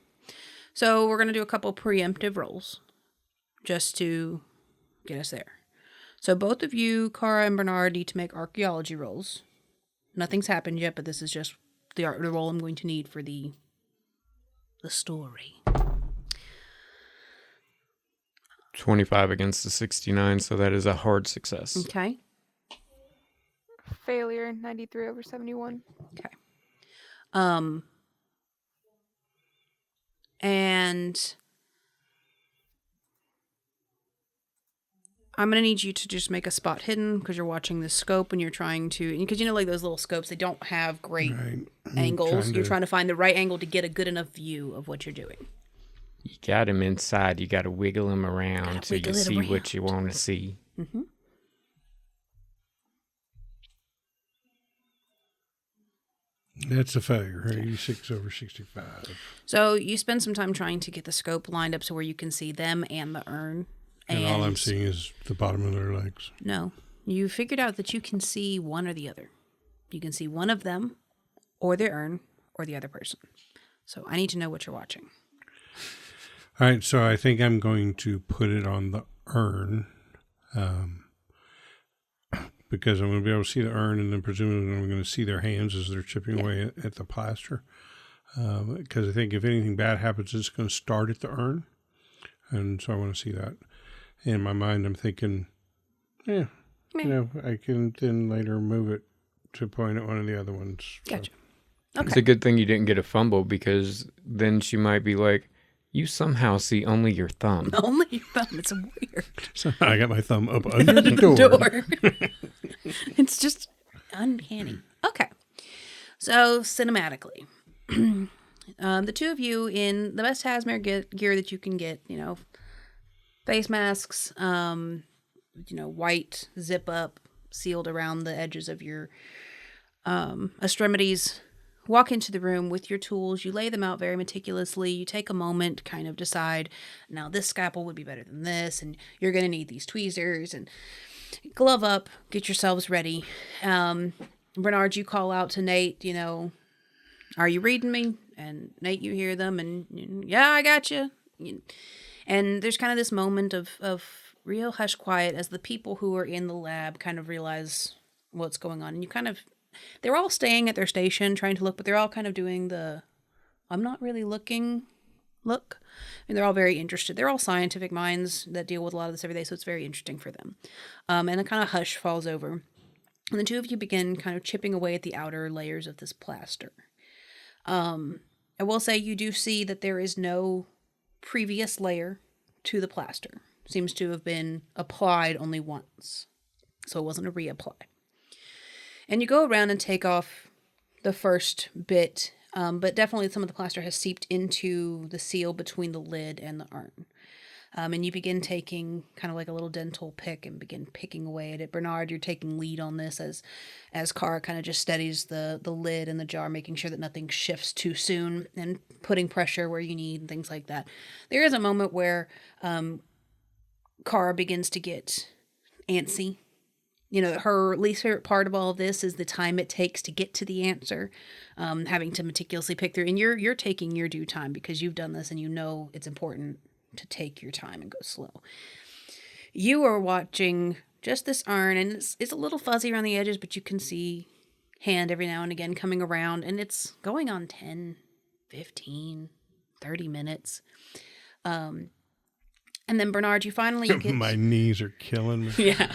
So we're going to do a couple preemptive rolls just to get us there. So both of you, Kara and Bernard, need to make archaeology rolls. Nothing's happened yet, but this is just the roll I'm going to need for the story. 25 against the 69, so that is a hard success. Okay. Failure, 93 over 71. Okay. And I'm going to need you to just make a spot hidden because you're watching the scope and you're trying to, because you know, like those little scopes, they don't have great angles. You're trying to find the right angle to get a good enough view of what you're doing. You got him inside. You got to wiggle him around till you see what you want to see. Mm-hmm. That's a failure, 86 over 65. So you spend some time trying to get the scope lined up so where you can see them and the urn. And all I'm seeing is the bottom of their legs. No. You figured out that you can see one or the other. You can see one of them, or the urn, or the other person. So I need to know what you're watching. All right, so I think I'm going to put it on the urn because I'm going to be able to see the urn, and then presumably I'm going to see their hands as they're chipping away at the plaster. Because I think if anything bad happens, it's going to start at the urn. And so I want to see that. In my mind, I'm thinking, you know, I can then later move it to point at one of the other ones. Gotcha. So. Okay. It's a good thing you didn't get a fumble because then she might be like, you somehow see only your thumb. Only your thumb. It's weird. So I got my thumb up under the door. It's just uncanny. Okay. So cinematically, the two of you in the best hazmat gear that you can get, you know, face masks, you know, white zip up, sealed around the edges of your extremities. Walk into the room with your tools. You lay them out very meticulously. You take a moment to kind of decide, now this scalpel would be better than this, and you're going to need these tweezers. And glove up, get yourselves ready. Bernard, you call out to Nate, are you reading me? And Nate, you hear them, and yeah, I got you. And there's kind of this moment of real hush quiet as the people who are in the lab kind of realize what's going on. And they're all staying at their station trying to look, but they're all kind of doing the, I'm not really looking look. And they're all very interested. They're all scientific minds that deal with a lot of this every day, so it's very interesting for them. And a kind of hush falls over. And the two of you begin kind of chipping away at the outer layers of this plaster. I will say you do see that there is no previous layer to the plaster. Seems to have been applied only once. So it wasn't a reapply. And you go around and take off the first bit, but definitely some of the plaster has seeped into the seal between the lid and the urn. And you begin taking kind of like a little dental pick and begin picking away at it. Bernard, you're taking lead on this as Kara kind of just steadies the lid and the jar, making sure that nothing shifts too soon and putting pressure where you need and things like that. There is a moment where Kara begins to get antsy. Her least favorite part of all of this is the time it takes to get to the answer, having to meticulously pick through. And you're taking your due time because you've done this and you know it's important to take your time and go slow. You are watching just this urn, and it's a little fuzzy around the edges, but you can see hand every now and again coming around, and it's going on 10, 15, 30 minutes. And then Bernard, you finally get... My knees are killing me. Yeah.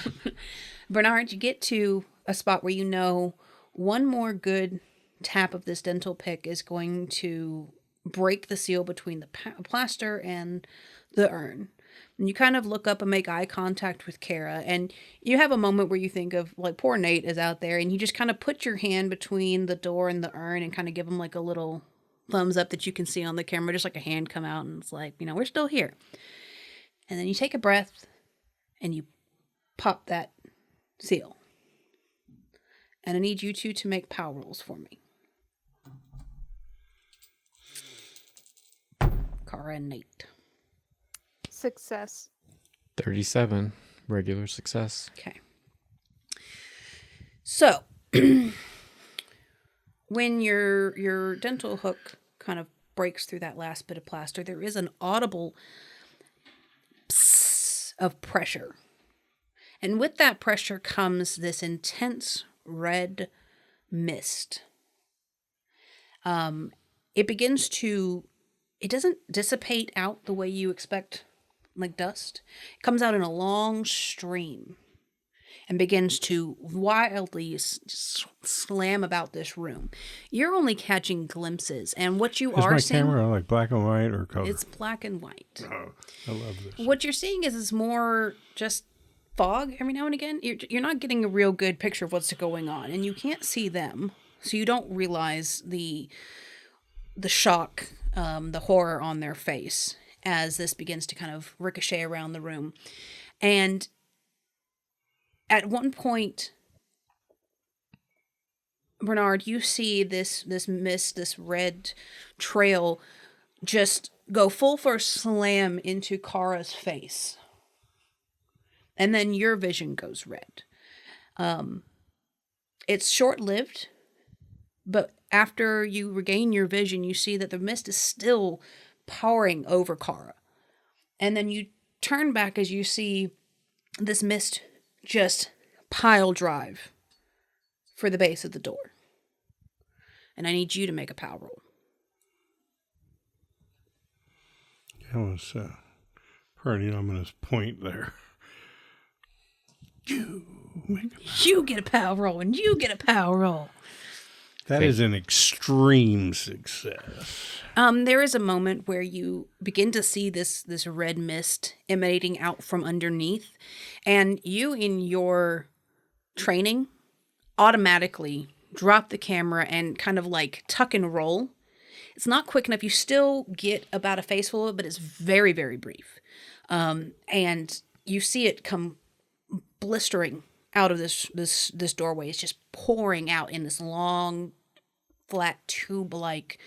Bernard, you get to a spot where one more good tap of this dental pick is going to break the seal between the plaster and the urn. And you kind of look up and make eye contact with Kara, and you have a moment where you think of, like, poor Nate is out there, and you just kind of put your hand between the door and the urn and kind of give him like a little thumbs up that you can see on the camera, just like a hand come out, and it's like, we're still here. And then you take a breath and you pop that seal. And I need you two to make power rolls for me. Kara and Nate. Success. 37. Regular success. Okay. So, when your dental hook kind of breaks through that last bit of plaster, there is an audible psst of pressure. And with that pressure comes this intense red mist. It begins to... It doesn't dissipate out the way you expect, like dust. It comes out in a long stream and begins to wildly slam about this room. You're only catching glimpses, and what you are seeing... Is my camera like black and white or color? It's black and white. Oh, I love this. What you're seeing is more just fog every now and again. You're not getting a real good picture of what's going on, and you can't see them, so you don't realize the shock, the horror on their face as this begins to kind of ricochet around the room. And at one point, Bernard, you see this mist, this red trail just go full force slam into Kara's face. And then your vision goes red. It's short-lived, but after you regain your vision, you see that the mist is still powering over Kara. And then you turn back as you see this mist just pile drive for the base of the door. And I need you to make a power roll. That was pretty ominous point there. You get a power roll, and you get a power roll. That is an extreme success. There is a moment where you begin to see this red mist emanating out from underneath, and you, in your training, automatically drop the camera and kind of like tuck and roll. It's not quick enough. You still get about a face full of it, but it's very, very brief. And you see it come blistering out of this doorway. It's just pouring out in this long, flat, tube-like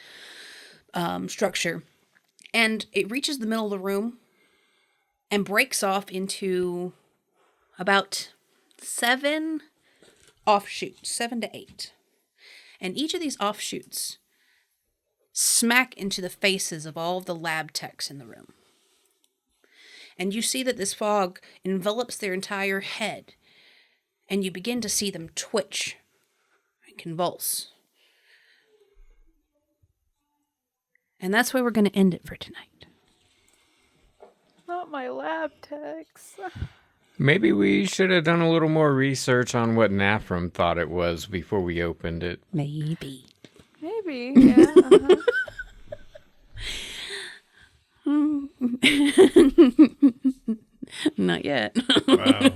structure. And it reaches the middle of the room and breaks off into about 7 offshoots, 7 to 8. And each of these offshoots smack into the faces of all of the lab techs in the room. And you see that this fog envelops their entire head, and you begin to see them twitch and convulse. And that's where we're going to end it for tonight. Not my lab techs. Maybe we should have done a little more research on what Nathram thought it was before we opened it. Maybe. Maybe, yeah. Uh-huh. Not yet. Wow.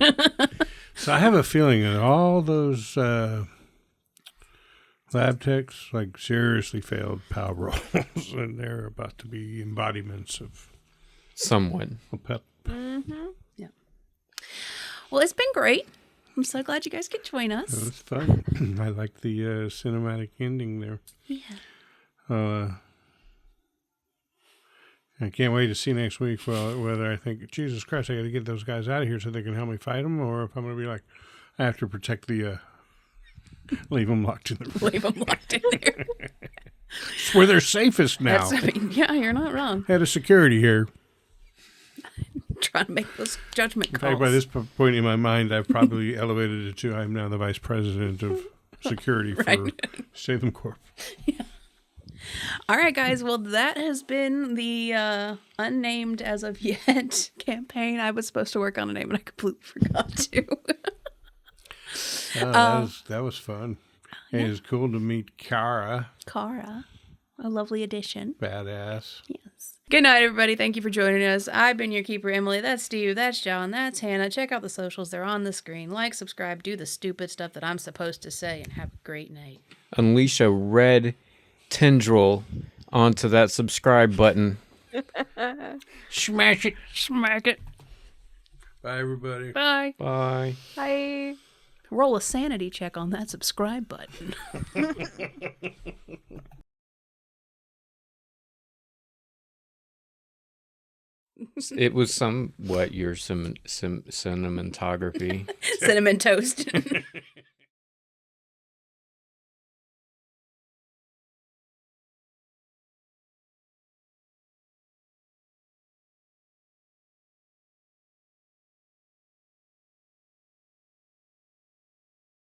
So I have a feeling that all those lab techs like seriously failed power rolls, and they're about to be embodiments of Someone. a pep. Yeah. Well, it's been great. I'm so glad you guys could join It us. was fun. I like the cinematic ending there. Yeah. I can't wait to see next week whether I think, Jesus Christ, I got to get those guys out of here so they can help me fight them, or if I'm going to be like, I have to protect the, leave them locked in the room. Leave them locked in there. It's where they're safest now. Yeah, you're not wrong. Head of security here. Trying to make those judgment In calls. fact, by this point in my mind, I've probably elevated it to I'm now the vice president of security for Statham Corp. Yeah. All right, guys. Well, that has been the unnamed as of yet campaign. I was supposed to work on a name and I completely forgot to. That was fun. And it's cool to meet Kara. Kara, a lovely addition. Badass. Yes. Good night, everybody. Thank you for joining us. I've been your keeper, Emily. That's Steve. That's John. That's Hannah. Check out the socials. They're on the screen. Like, subscribe, do the stupid stuff that I'm supposed to say, and have a great night. Unleash a red tendril onto that subscribe button. Smash it. Smack it. Bye, everybody. Bye. Bye. Bye. Roll a sanity check on that subscribe button. It was somewhat your cinematography. Cinnamon toast.